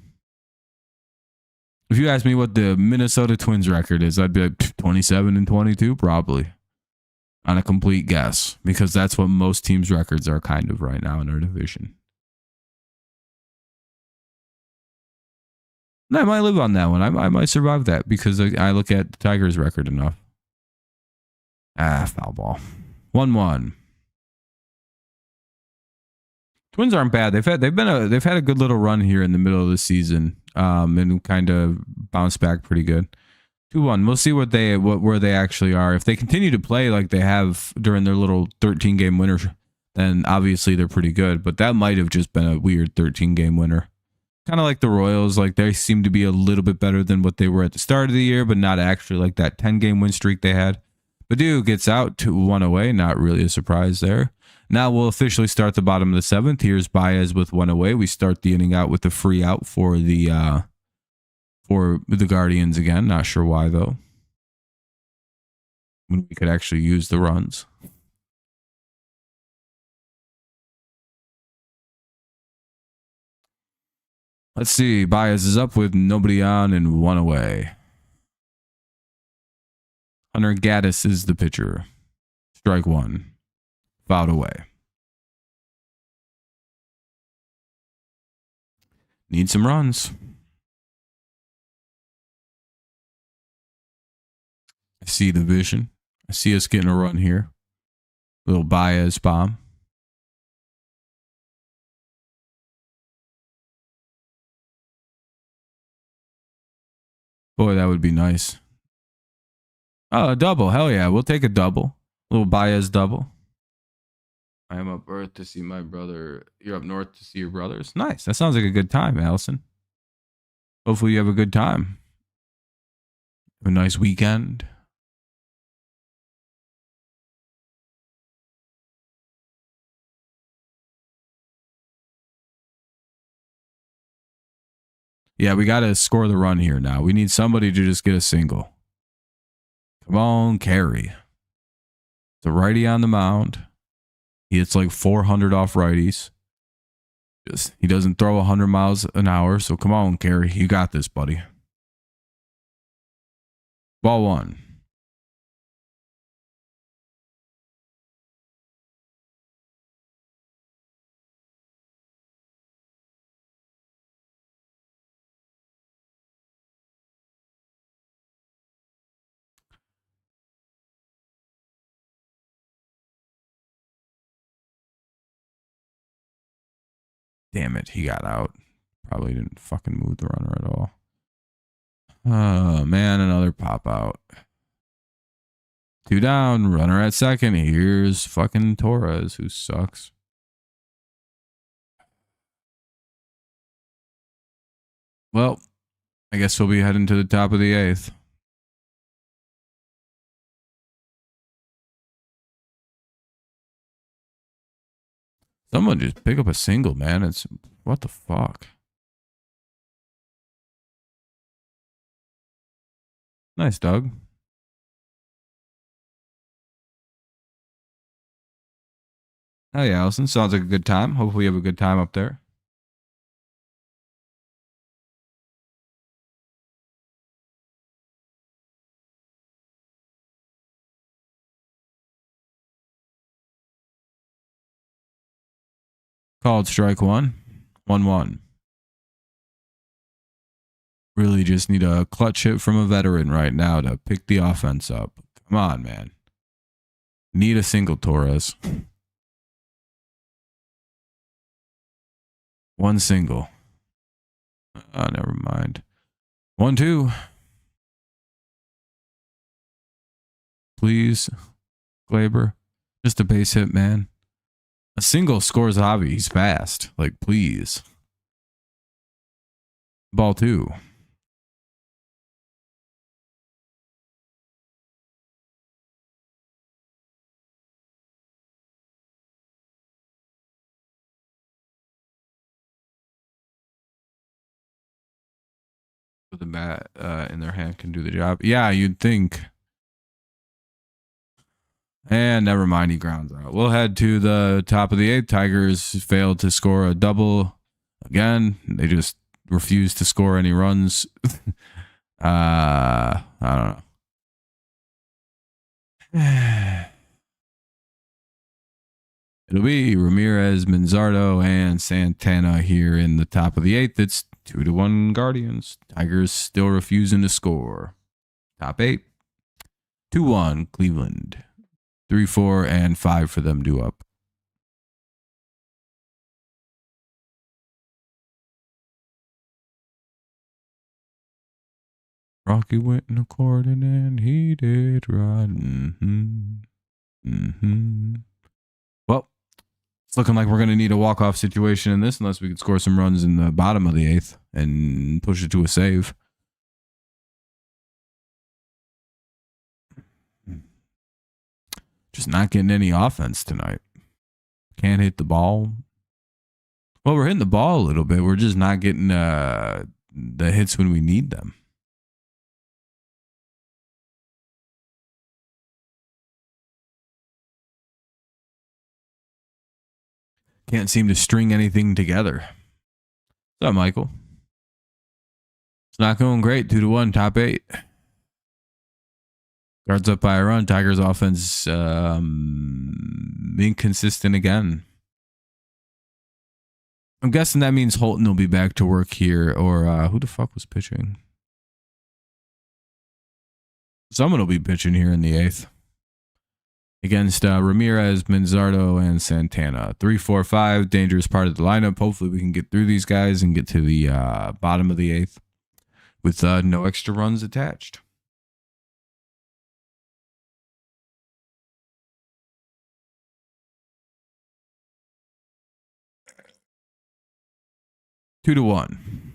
If you ask me what the Minnesota Twins record is, I'd be like 27-22, probably. On a complete guess, because that's what most teams' records are kind of right now in our division. And I might live on that one. I might survive that because I look at the Tigers' record enough. Foul ball. 1-1. Twins aren't bad. They've had a good little run here in the middle of the season, and kind of bounced back pretty good. 2-1. We'll see where they actually are. If they continue to play like they have during their little 13-game winner, then obviously they're pretty good. But that might have just been a weird 13-game winner. Kind of like the Royals. Like they seem to be a little bit better than what they were at the start of the year, but not actually like that 10-game win streak they had. Badu gets out to 1 away. Not really a surprise there. Now we'll officially start the bottom of the 7th. Here's Baez with 1 away. We start the inning out with the free out for the Guardians again. Not sure why though. When we could actually use the runs. Let's see. Baez is up with nobody on and 1 away. Hunter Gaddis is the pitcher. Strike 1. Fouled away. Need some runs. I see the vision. I see us getting a run here. Little Baez bomb. Boy, that would be nice. Oh, a double. Hell yeah. We'll take a double. Little Baez double. I am up earth to see my brother. You're up north to see your brothers. Nice. That sounds like a good time, Allison. Hopefully you have a good time. Have a nice weekend. Yeah, we got to score the run here now. We need somebody to just get a single. Come on, Carey. It's a righty on the mound. He hits like 400 off righties. He doesn't throw 100 miles an hour. So come on, Carey. You got this, buddy. Ball 1. Damn it, he got out. Probably didn't fucking move the runner at all. Oh, man, another pop out. 2 down, runner at second. Here's fucking Torres, who sucks. Well, I guess we'll be heading to the top of the 8th. Someone just pick up a single, man. It's what the fuck. Nice, Doug. Hey, Allison. Sounds like a good time. Hopefully you have a good time up there. Called strike 1. 1-1. Really just need a clutch hit from a veteran right now to pick the offense up. Come on, man. Need a single, Torres. 1 single. Oh, never mind. 1-2. Please, Glaber. Just a base hit, man. A single scores Javi. He's fast. Like, please. Ball 2. with a bat in their hand can do the job. Yeah, you'd think. And never mind, he grounds out. We'll head to the top of the eighth. Tigers failed to score a double again. They just refused to score any runs. I don't know. It'll be Ramirez, Manzardo, and Santana here in the top of the eighth. It's 2-1 Guardians. Tigers still refusing to score. Top eight. 2-1 Cleveland. 3, 4, and 5 for them due up. Rocky went in according and he did right. Well, it's looking like we're going to need a walk-off situation in this unless we can score some runs in the bottom of the eighth and push it to a save. Just not getting any offense tonight. Can't hit the ball. Well, we're hitting the ball a little bit. We're just not getting the hits when we need them. Can't seem to string anything together. What's up, Michael? It's not going great. 2-1, top eight. Guards up by a run. Tigers offense inconsistent again. I'm guessing that means Holton will be back to work here. Or who the fuck was pitching? Someone will be pitching here in the eighth. Against Ramirez, Manzardo, and Santana. 3, 4, 5, dangerous part of the lineup. Hopefully we can get through these guys and get to the bottom of the eighth with no extra runs attached. Two to one.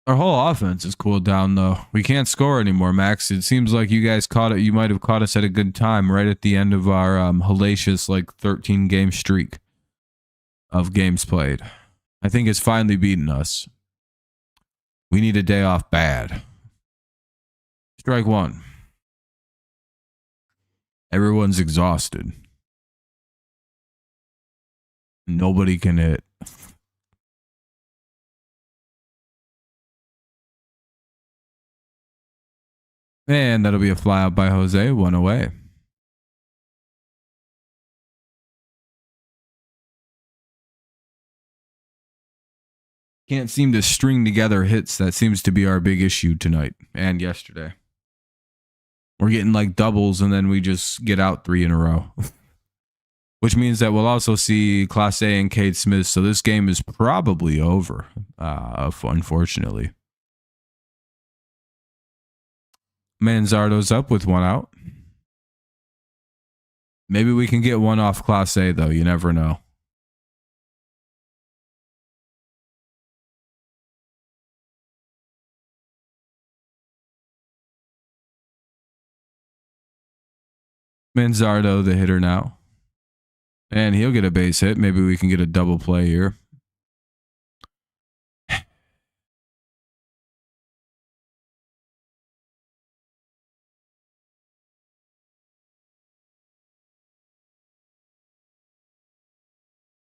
Our whole offense is cooled down, though. We can't score anymore, Max. It seems like you guys caught it. You might have caught us at a good time right at the end of our hellacious 13-game streak of games played. I think it's finally beaten us. We need a day off bad. Strike one. Everyone's exhausted. Nobody can hit. And that'll be a fly out by Jose. 1 away. Can't seem to string together hits. That seems to be our big issue tonight and yesterday. We're getting doubles and then we just get out 3 in a row. Which means that we'll also see Clase and Cade Smith. So this game is probably over, unfortunately. Manzardo's up with 1 out. Maybe we can get 1 off Clase, though. You never know. Manzardo, the hitter now. And he'll get a base hit. Maybe we can get a double play here.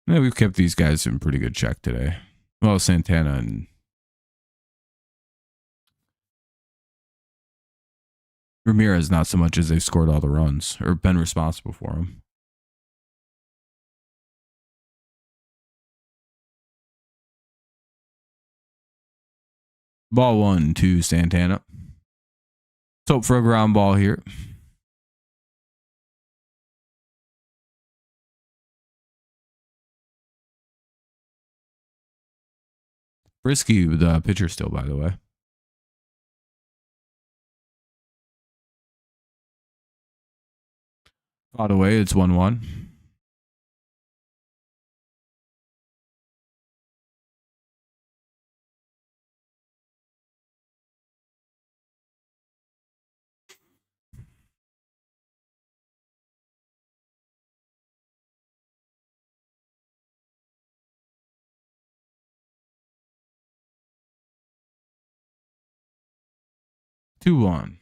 Yeah, we've kept these guys in pretty good check today. Well, Santana and Ramirez, not so much as they've scored all the runs or been responsible for them. Ball 1 to Santana. Let's hope for a ground ball here. Frisky, the pitcher still, by the way. Caught away, it's 1-1. 2-1.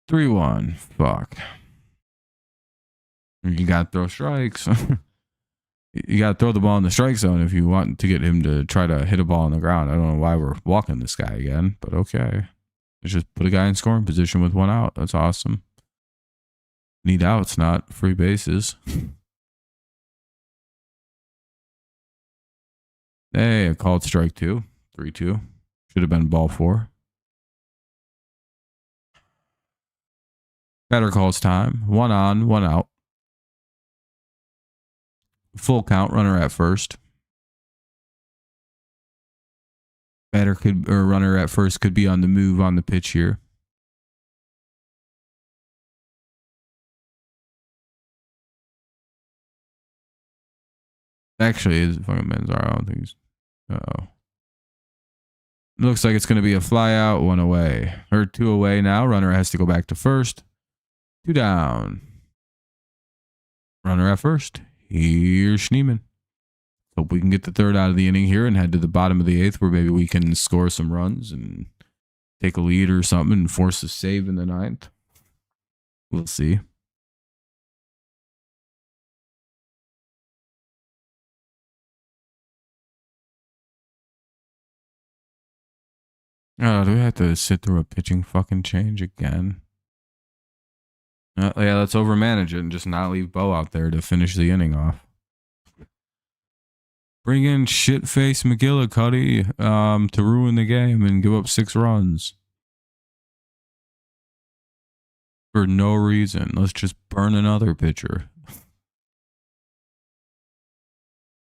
Three one. Fuck. You gotta throw strikes. You gotta throw the ball in the strike zone if you want to get him to try to hit a ball on the ground. I don't know why we're walking this guy again, but okay. Let's just put a guy in scoring position with 1 out. That's awesome. Need outs, not free bases. Hey, I called strike 2. 3-2. Should have been ball 4. Better calls time. 1 on, 1 out. Full count, runner at first. Runner at first could be on the move on the pitch here. Actually, is fucking Manzaro. I don't think he's. Uh-oh. Looks like it's going to be a fly out, 1 away. Or 2 away now. Runner has to go back to first. 2 down. Runner at first. Here's Schneemann. Hope we can get the 3rd out of the inning here and head to the bottom of the 8th where maybe we can score some runs and take a lead or something and force a save in the 9th. We'll see. Oh, do we have to sit through a pitching fucking change again? Yeah, let's overmanage it and just not leave Bo out there to finish the inning off. Bring in shitface McGillicuddy to ruin the game and give up 6 runs. For no reason. Let's just burn another pitcher.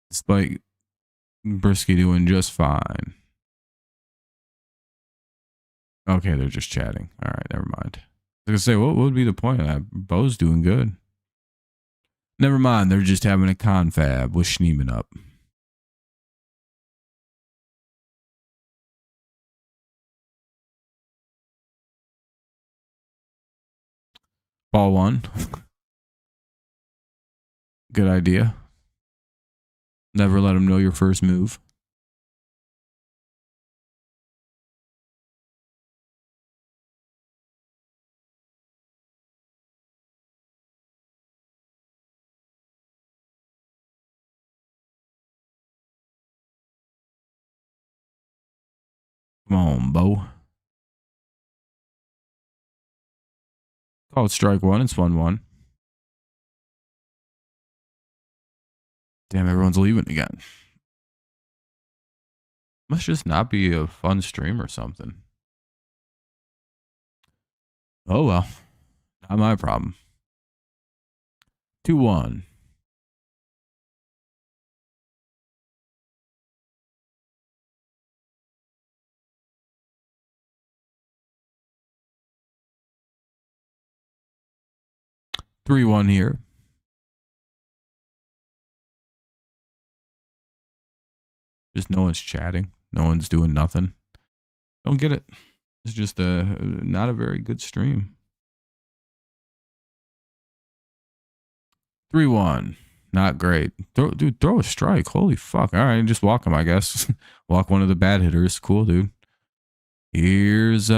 Despite Brisky doing just fine. Okay, they're just chatting. All right, never mind. I was going to say, what would be the point of that? Bo's doing good. Never mind, they're just having a confab with Schneemann up. Ball 1. Good idea. Never let them know your first move. Come on, Bo. Call it strike 1. It's 1-1. Damn, everyone's leaving again. Must just not be a fun stream or something. Oh well. Not my problem. 2-1. Three one here. Just no one's chatting. No one's doing nothing. Don't get it. It's just not a very good stream. 3-1. Not great. Dude, throw a strike. Holy fuck. All right, just walk him, I guess. Walk one of the bad hitters. Cool, dude. Here's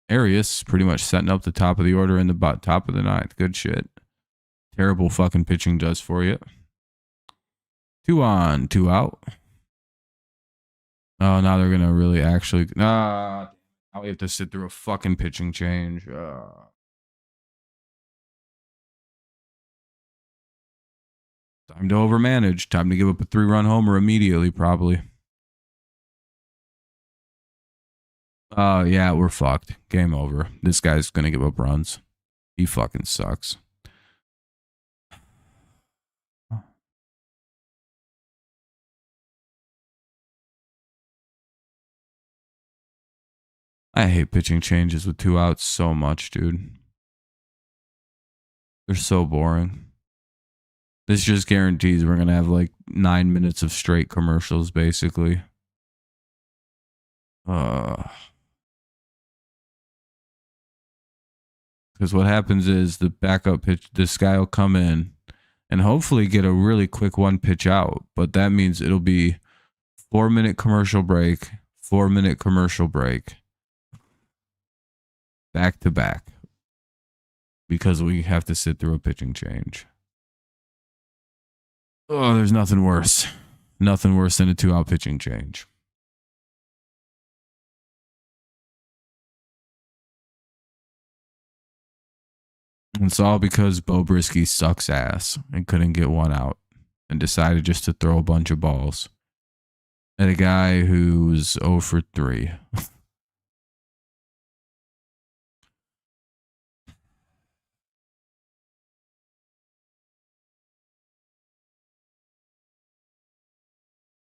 Arias pretty much setting up the top of the order in the top of the 9th. Good shit. Terrible fucking pitching does for you. 2 on, 2 out. Oh, now they're gonna really actually. Now we have to sit through a fucking pitching change. Time to overmanage. Time to give up a 3-run homer immediately, probably. Yeah, we're fucked. Game over. This guy's gonna give up runs. He fucking sucks. I hate pitching changes with 2 outs so much, dude. They're so boring. This just guarantees we're going to have like 9 minutes of straight commercials, basically. Because what happens is the backup pitch, this guy will come in and hopefully get a really quick one pitch out. But that means it'll be 4-minute commercial break, 4-minute commercial break, back to back. Because we have to sit through a pitching change. Oh, there's nothing worse. Nothing worse than a 2-out pitching change. It's all because Bo Brisky sucks ass and couldn't get one out and decided just to throw a bunch of balls at a guy who's 0 for 3.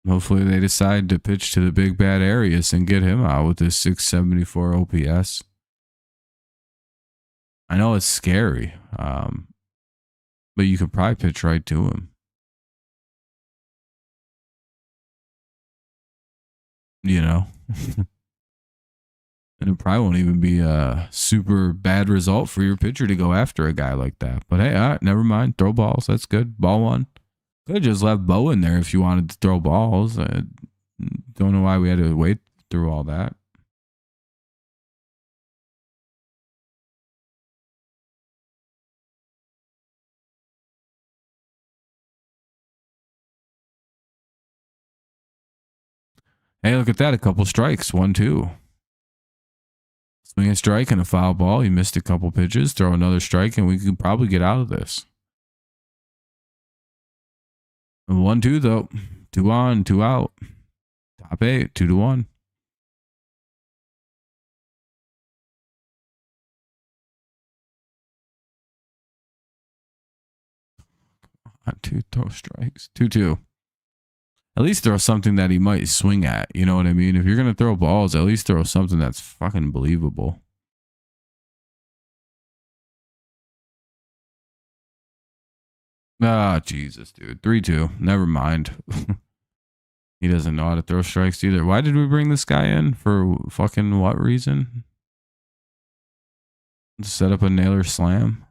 Hopefully they decide to pitch to the big bad Arias and get him out with his 674 OPS. I know it's scary, but you could probably pitch right to him. You know? And it probably won't even be a super bad result for your pitcher to go after a guy like that. But hey, all right, never mind. Throw balls. That's good. Ball 1. Could have just left Bo in there if you wanted to throw balls. I don't know why we had to wait through all that. Hey, look at that. A couple strikes. 1-2. Swing a strike and a foul ball. He missed a couple pitches. Throw another strike, and we could probably get out of this. 1-2, though. 2 on, 2 out. Top 8, 2-1. On 2 throw strikes. 2-2. At least throw something that he might swing at. You know what I mean? If you're going to throw balls, at least throw something that's fucking believable. Ah, Jesus, dude. 3-2. Never mind. He doesn't know how to throw strikes either. Why did we bring this guy in? For fucking what reason? To set up a nailer slam?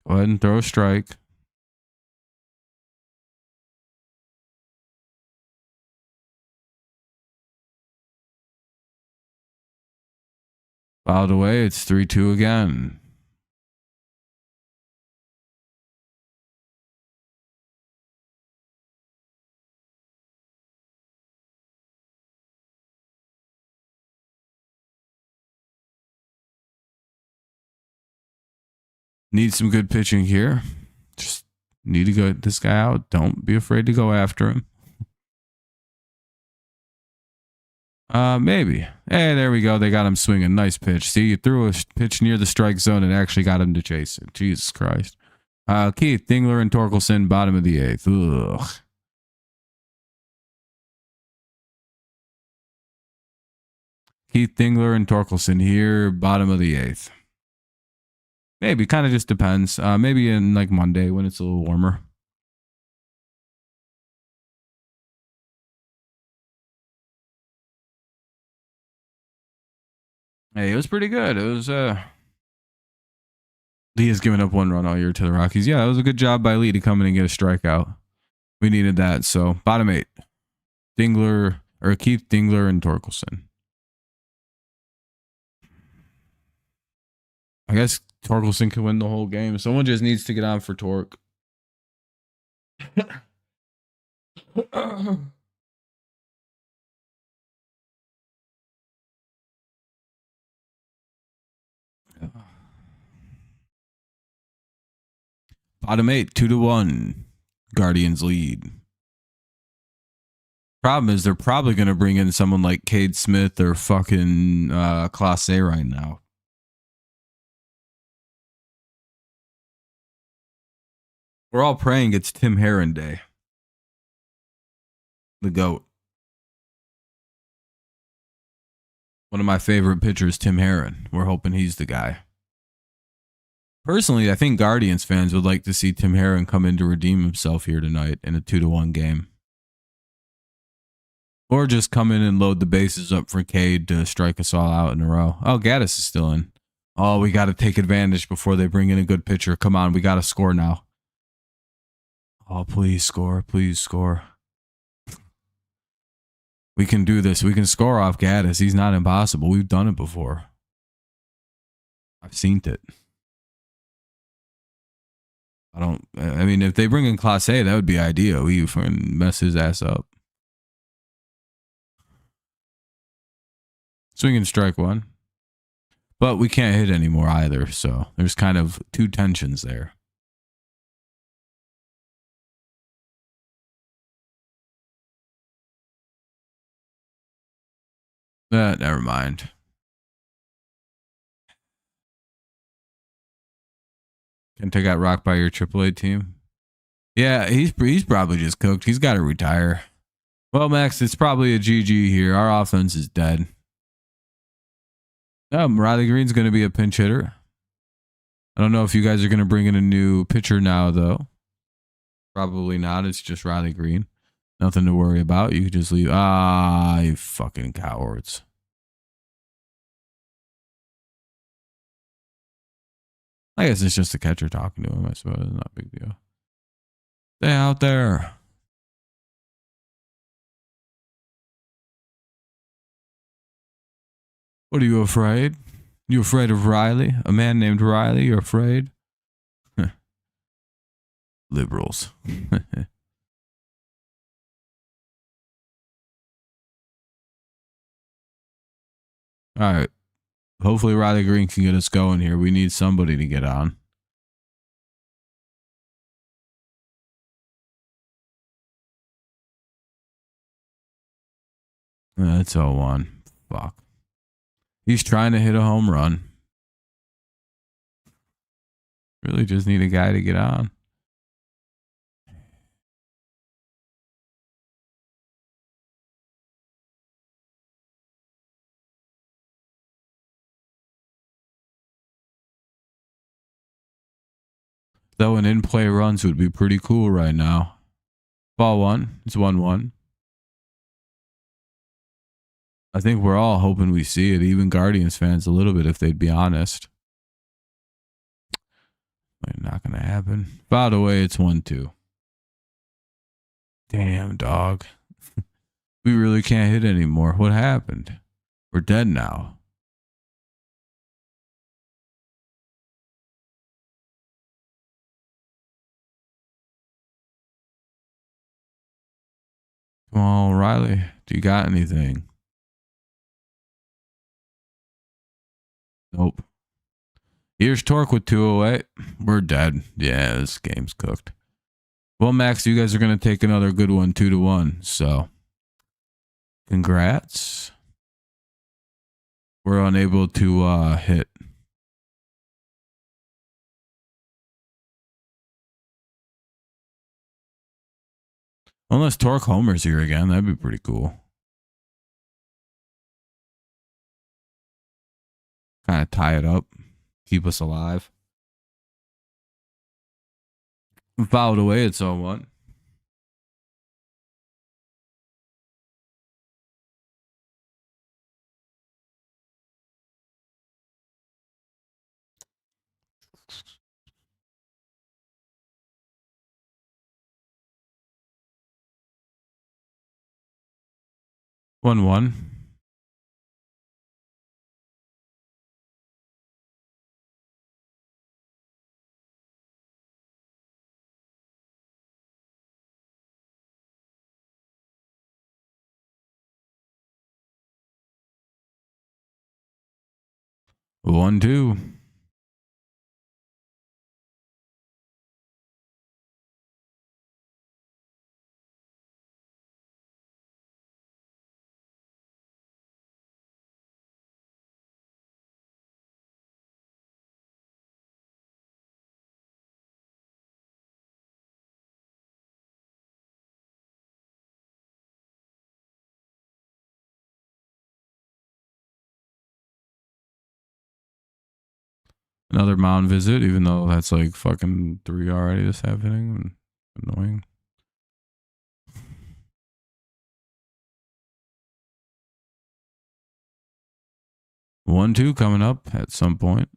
Go ahead and throw a strike. Fouled away. It's 3-2 again. Need some good pitching here. Just need to get this guy out. Don't be afraid to go after him. Maybe. Hey, there we go. They got him swinging. Nice pitch. See, you threw a pitch near the strike zone and actually got him to chase it. Jesus Christ. Keith, Dingler, and Torkelson, bottom of the 8th. Ugh. Keith, Dingler, and Torkelson here, bottom of the 8th. Maybe. Kind of just depends. Maybe in like Monday when it's a little warmer. Hey, it was pretty good. It was Lee has given up 1 run all year to the Rockies. Yeah, it was a good job by Lee to come in and get a strikeout. We needed that. So bottom 8. Dingler, or Keith, Dingler, and Torkelson. I guess Torkelson can win the whole game. Someone just needs to get on for Torque. Bottom 8, 2-1. Guardians lead. Problem is, they're probably going to bring in someone like Cade Smith or fucking Clase right now. We're all praying it's Tim Herron Day. The GOAT. One of my favorite pitchers, Tim Herron. We're hoping he's the guy. Personally, I think Guardians fans would like to see Tim Herron come in to redeem himself here tonight in a 2-1 game. Or just come in and load the bases up for Cade to strike us all out in a row. Oh, Gaddis is still in. Oh, we got to take advantage before they bring in a good pitcher. Come on, we got to score now. Oh, please score. Please score. We can do this. We can score off Gaddis. He's not impossible. We've done it before. I've seen it. I mean, if they bring in Class A, that would be ideal. We fucking mess his ass up. Swing and strike one. But we can't hit anymore either. So there's kind of two tensions there. Never mind. Kenta got rocked by your AAA team. Yeah, he's probably just cooked. He's got to retire. Well, Max, it's probably a GG here. Our offense is dead. Riley Green's going to be a pinch hitter. I don't know if you guys are going to bring in a new pitcher now, though. Probably not. It's just Riley Green. Nothing to worry about. You could just leave. You fucking cowards. I guess it's just the catcher talking to him. I suppose it's not a big deal. Stay out there. What are you afraid? You afraid of Riley? A man named Riley? You're afraid? Liberals. All right. Hopefully Riley Green can get us going here. We need somebody to get on. That's 0-1. Fuck. He's trying to hit a home run. Really just need a guy to get on. Though an in-play runs would be pretty cool right now. Ball one. It's 1-1. I think we're all hoping we see it. Even Guardians fans a little bit, if they'd be honest. Not going to happen. By the way, it's 1-2. Damn, dog. We really can't hit anymore. What happened? We're dead now. Come on, Riley. Do you got anything? Nope. Here's Torque with 208. We're dead. Yeah, this game's cooked. Well, Max, you guys are going to take another good one, 2-1. So, congrats. We're unable to hit. Unless Torque homers here again. That'd be pretty cool. Kind of tie it up. Keep us alive. Fouled away, it's 0-1. One. One, two. Another mound visit, even though that's like fucking 3 already this happening. Annoying. One, two coming up at some point.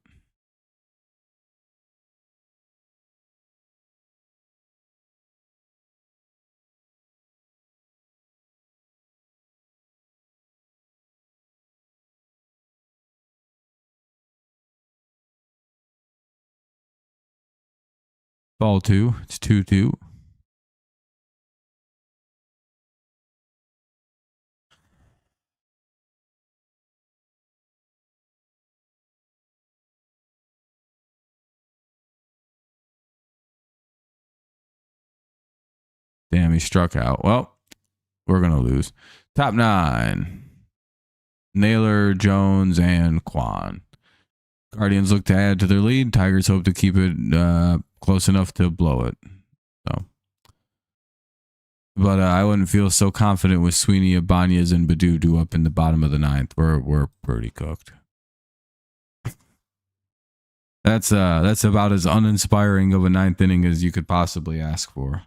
Ball 2. It's 2-2. Damn, he struck out. Well, we're going to lose. Top 9. Naylor, Jones, and Kwan. Guardians look to add to their lead. Tigers hope to keep it close enough to blow it. So, but I wouldn't feel so confident with Sweeney, Ibanez, and Badudu up in the bottom of the 9th. We're pretty cooked. That's about as uninspiring of a 9th inning as you could possibly ask for.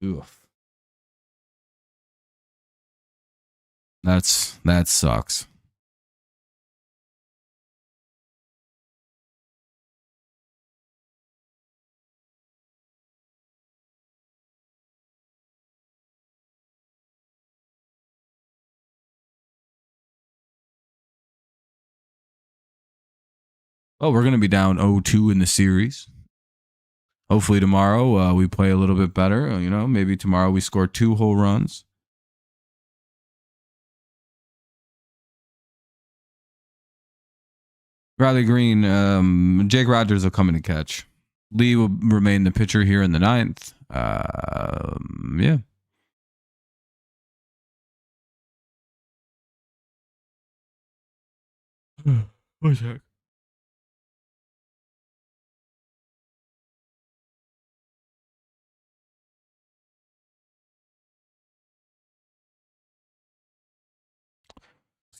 Oof. That sucks. Well, we're going to be down 0-2 in the series. Hopefully tomorrow we play a little bit better. You know, maybe tomorrow we score 2 whole runs. Riley Green, Jake Rogers will come in to catch. Lee will remain the pitcher here in the 9th. Yeah. One sec.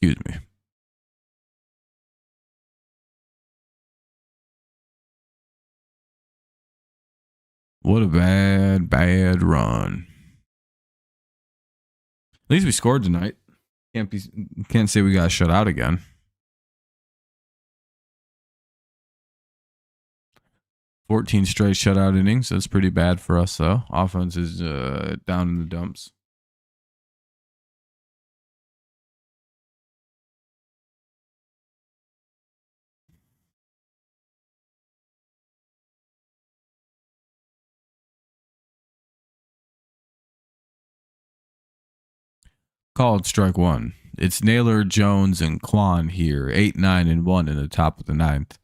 Excuse me. What a bad run. At least we scored tonight. Can't say we got shut out again. 14 straight shutout innings. That's pretty bad for us, though. Offense is down in the dumps. Called strike 1. It's Naylor, Jones, and Kwan here. 8, 9, and 1 in the top of the 9th.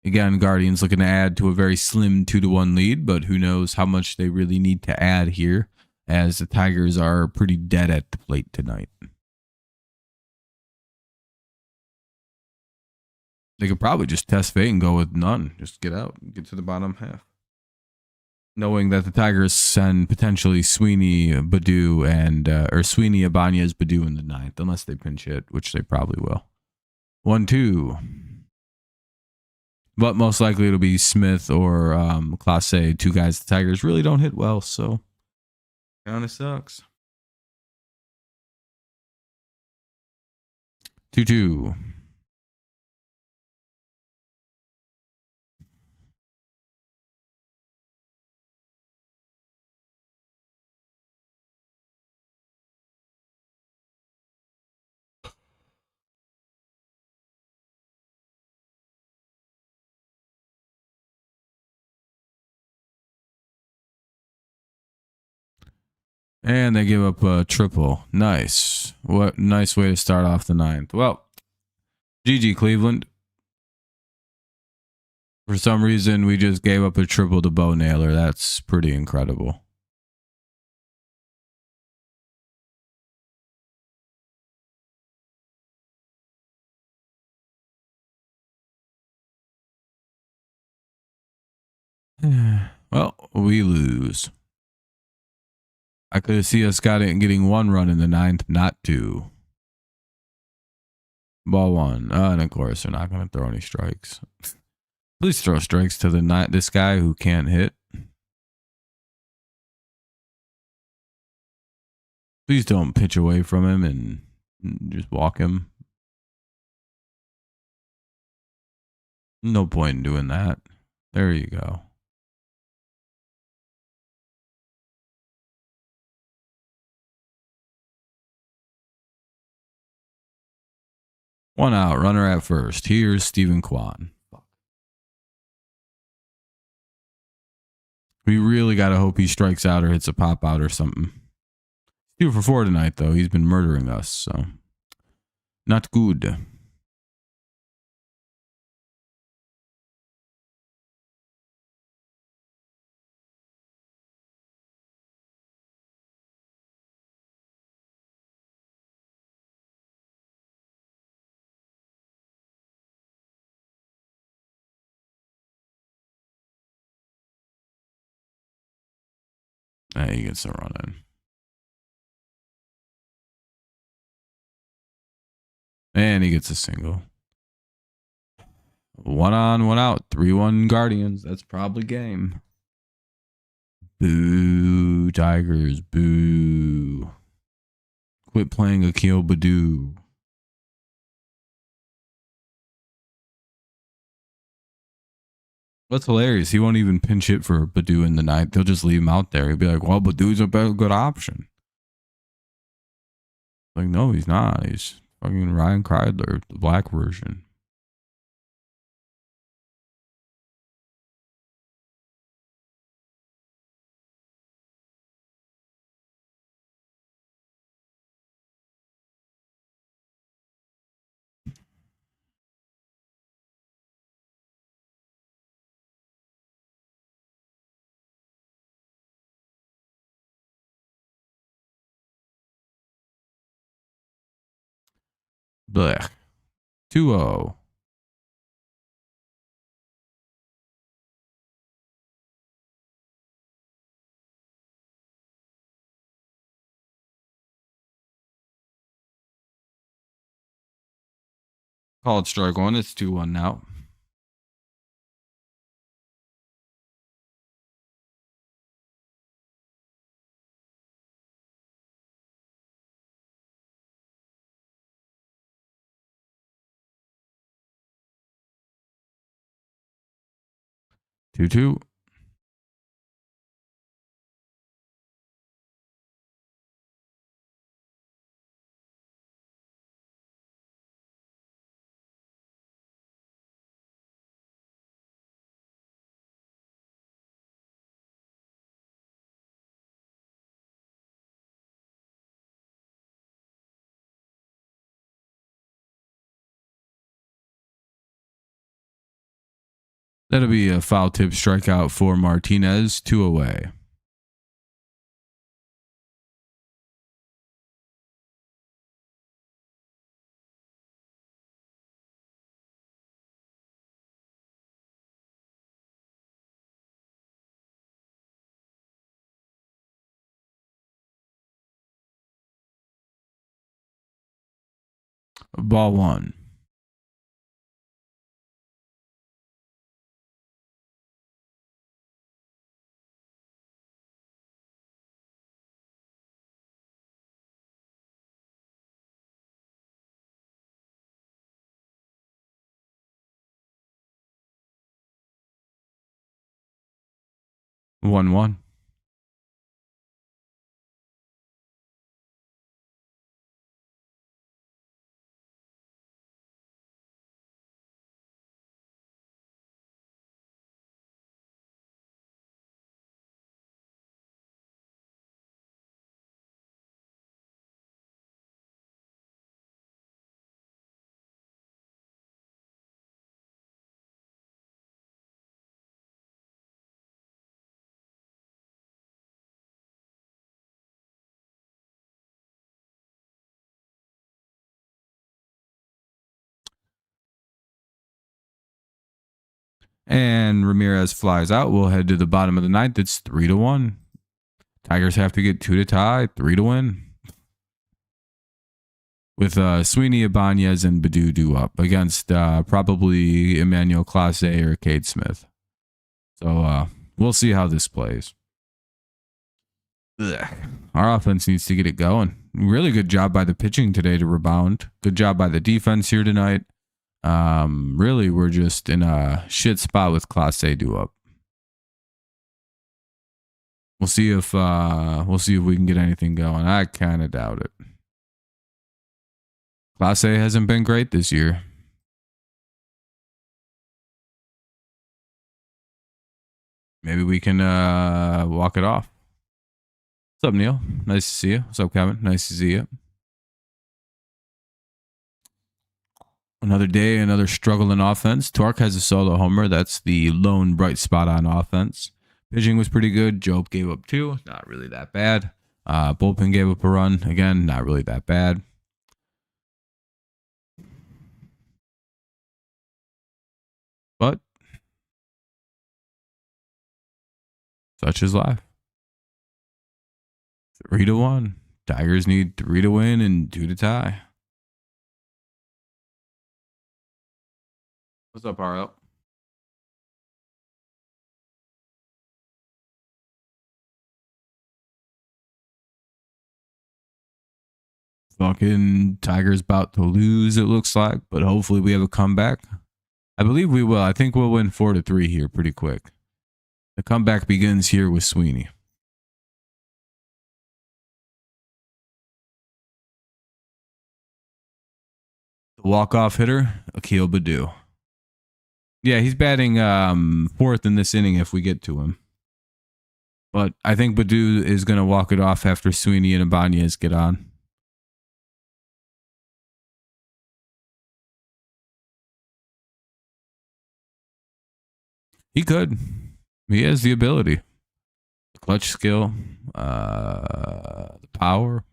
Again, Guardians looking to add to a very slim 2-1 lead, but who knows how much they really need to add here, as the Tigers are pretty dead at the plate tonight. They could probably just test fate and go with none. Just get out, get to the bottom half. Knowing that the Tigers send potentially Sweeney, Badu, and or Sweeney, Ibanez, Badu in the 9th, unless they pinch hit, which they probably will. 1-2. But most likely it'll be Smith or Clase, 2 guys the Tigers really don't hit well, so kind of sucks. 2-2. And they give up a triple. Nice. What nice way to start off the 9th. Well, GG Cleveland. For some reason, we just gave up a triple to Bo Naylor. That's pretty incredible. Well, we lose. I could see us getting 1 run in the 9th, not 2. Ball 1. And of course, they're not going to throw any strikes. Please throw strikes to this guy who can't hit. Please don't pitch away from him and just walk him. No point in doing that. There you go. One out, runner at first. Here's Stephen Kwan. We really got to hope he strikes out or hits a pop out or something. 2 for 4 tonight, though. He's been murdering us, so not good. He gets a run in. And he gets a single. 1 on, 1 out. 3-1 Guardians. That's probably game. Boo, Tigers. Boo. Quit playing Akil Baddoo. What's hilarious, he won't even pinch hit for Baddoo in the 9th. They'll just leave him out there. He'll be like, well, Baddoo's a good option. Like, no, he's not. He's fucking Ryan Kreidler, the black version. Blech. 2-0. Call it strike 1. It's 2-1 now. Two. That'll be a foul tip strikeout for Martinez. 2 away. Ball 1. One. And Ramirez flies out. We'll head to the bottom of the 9th. It's 3-1. Tigers have to get 2 to tie, 3 to win. with Sweeney, Ibanez, and Badu up against probably Emmanuel Clase or Cade Smith. So we'll see how this plays. Ugh. Our offense needs to get it going. Really good job by the pitching today to rebound. Good job by the defense here tonight. Really, we're just in a shit spot with Class A due up. We'll see if we can get anything going. I kind of doubt it. Class A hasn't been great this year. Maybe we can walk it off. What's up, Neil? Nice to see you. What's up, Kevin? Nice to see you. Another day, another struggle in offense. Torque has a solo homer. That's the lone bright spot on offense. Pitching was pretty good. Job gave up 2. Not really that bad. Bullpen gave up a run. Again, not really that bad. But such is life. 3-1. Tigers need 3 to win and 2 to tie. What's up, RL? Fucking Tigers about to lose, it looks like, but hopefully we have a comeback. I believe we will. I think we'll win 4-3 here pretty quick. The comeback begins here with Sweeney. The walk-off hitter, Akil Badu. Yeah, he's batting 4th in this inning if we get to him. But I think Badu is going to walk it off after Sweeney and Ibanez get on. He could. He has the ability. The clutch skill, the power.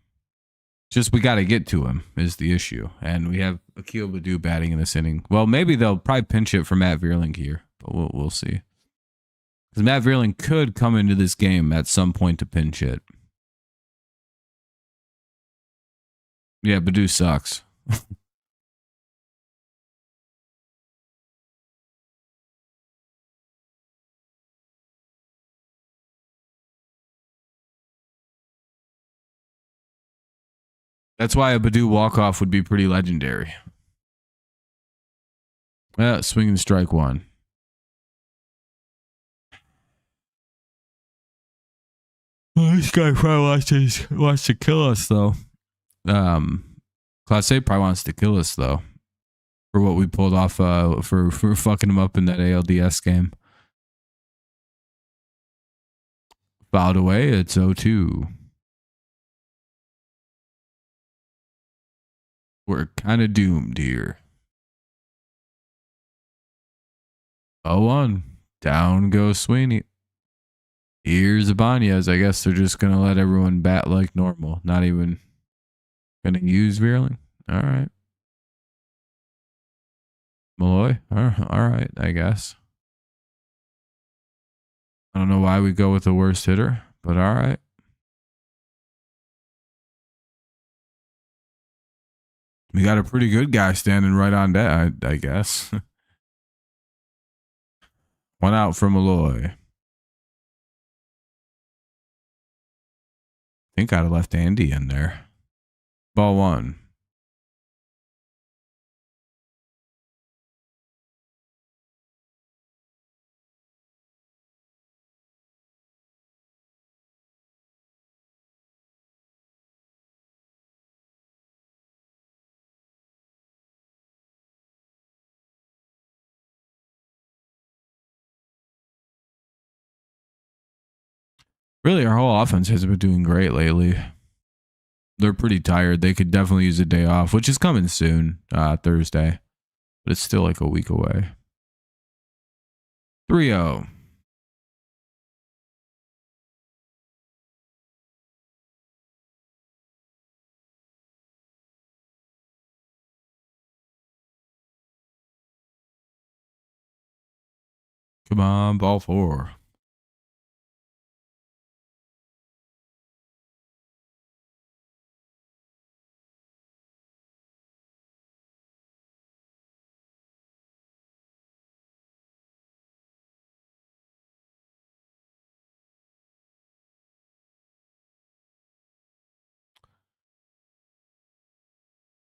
Just we got to get to him is the issue. And we have Akil Badu batting in this inning. Well, maybe they'll probably pinch it for Matt Vierling here, but we'll see. Because Matt Vierling could come into this game at some point to pinch it. Yeah, Badu sucks. That's why a Badu walk-off would be pretty legendary. Swing and strike 1. Well, this guy probably wants to kill us, though. Class A probably wants to kill us, though, for what we pulled off for fucking him up in that ALDS game. Fouled away, it's 0-2. We're kind of doomed here. 0-1. Down goes Sweeney. Here's Ibanez. I guess they're just going to let everyone bat like normal. Not even going to use Vierling. All right. Malloy. All right, I guess. I don't know why we go with the worst hitter, but all right. We got a pretty good guy standing right on that, I guess. 1 out for Malloy. I think I'd have left Andy in there. Ball 1. Really, our whole offense has been doing great lately. They're pretty tired. They could definitely use a day off, which is coming soon, Thursday. But it's still like a week away. 3-0. Come on, ball 4.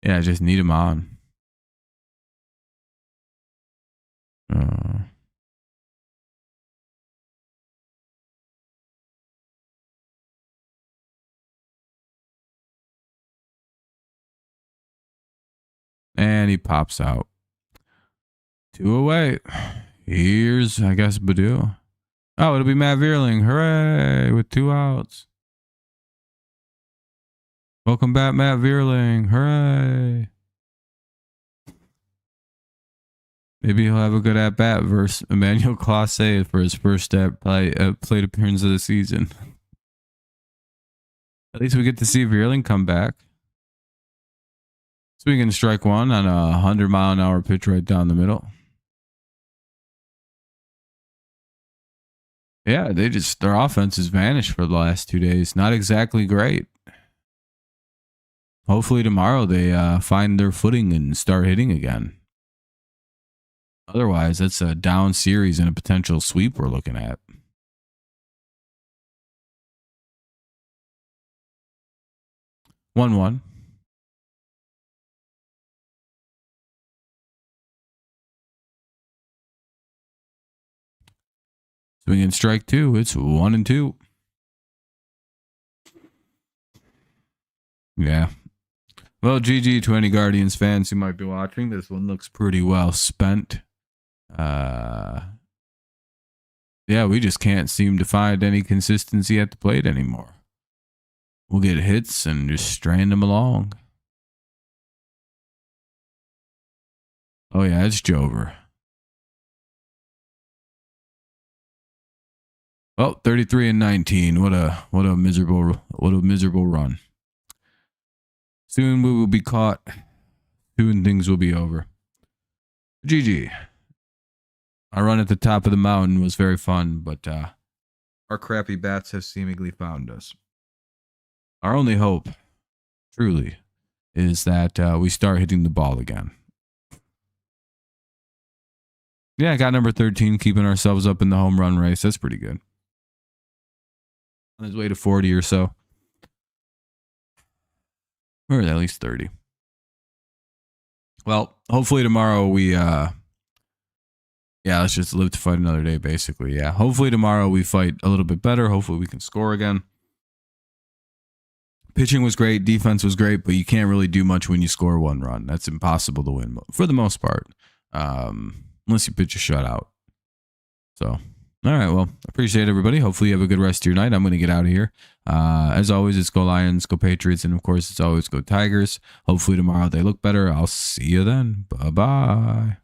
Yeah, just need him on. And he pops out. 2 away. Here's, I guess, Badu. Oh, it'll be Matt Vierling. Hooray! With 2 outs. Welcome back, Matt Vierling. Hooray! Maybe he'll have a good at bat versus Emmanuel Clase for his first plate appearance of the season. At least we get to see Vierling come back. Swinging strike 1 on a 100-mile-an-hour pitch right down the middle. Yeah, their offense has vanished for the last 2 days. Not exactly great. Hopefully tomorrow they find their footing and start hitting again. Otherwise, that's a down series and a potential sweep we're looking at. One. Swinging strike 2. It's 1-2. Yeah. Well, GG to any Guardians fans who might be watching. This one looks pretty well spent. Yeah, we just can't seem to find any consistency at the plate anymore. We'll get hits and just strand them along. Oh yeah, it's Jover. Oh, 33-19. What a miserable run. Soon we will be caught. Soon things will be over. GG. Our run at the top of the mountain was very fun, but our crappy bats have seemingly found us. Our only hope, truly, is that we start hitting the ball again. Yeah, I got number 13, keeping ourselves up in the home run race. That's pretty good. On his way to 40 or so. Or at least 30. Well, hopefully tomorrow we let's just live to fight another day, basically. Yeah, hopefully tomorrow we fight a little bit better. Hopefully we can score again. Pitching was great. Defense was great, but you can't really do much when you score 1 run. That's impossible to win for the most part, unless you pitch a shutout. So, all right. Well, appreciate everybody. Hopefully you have a good rest of your night. I'm going to get out of here. As always, it's go Lions, go Patriots, and of course, it's always go Tigers. Hopefully tomorrow they look better. I'll see you then. Bye-bye.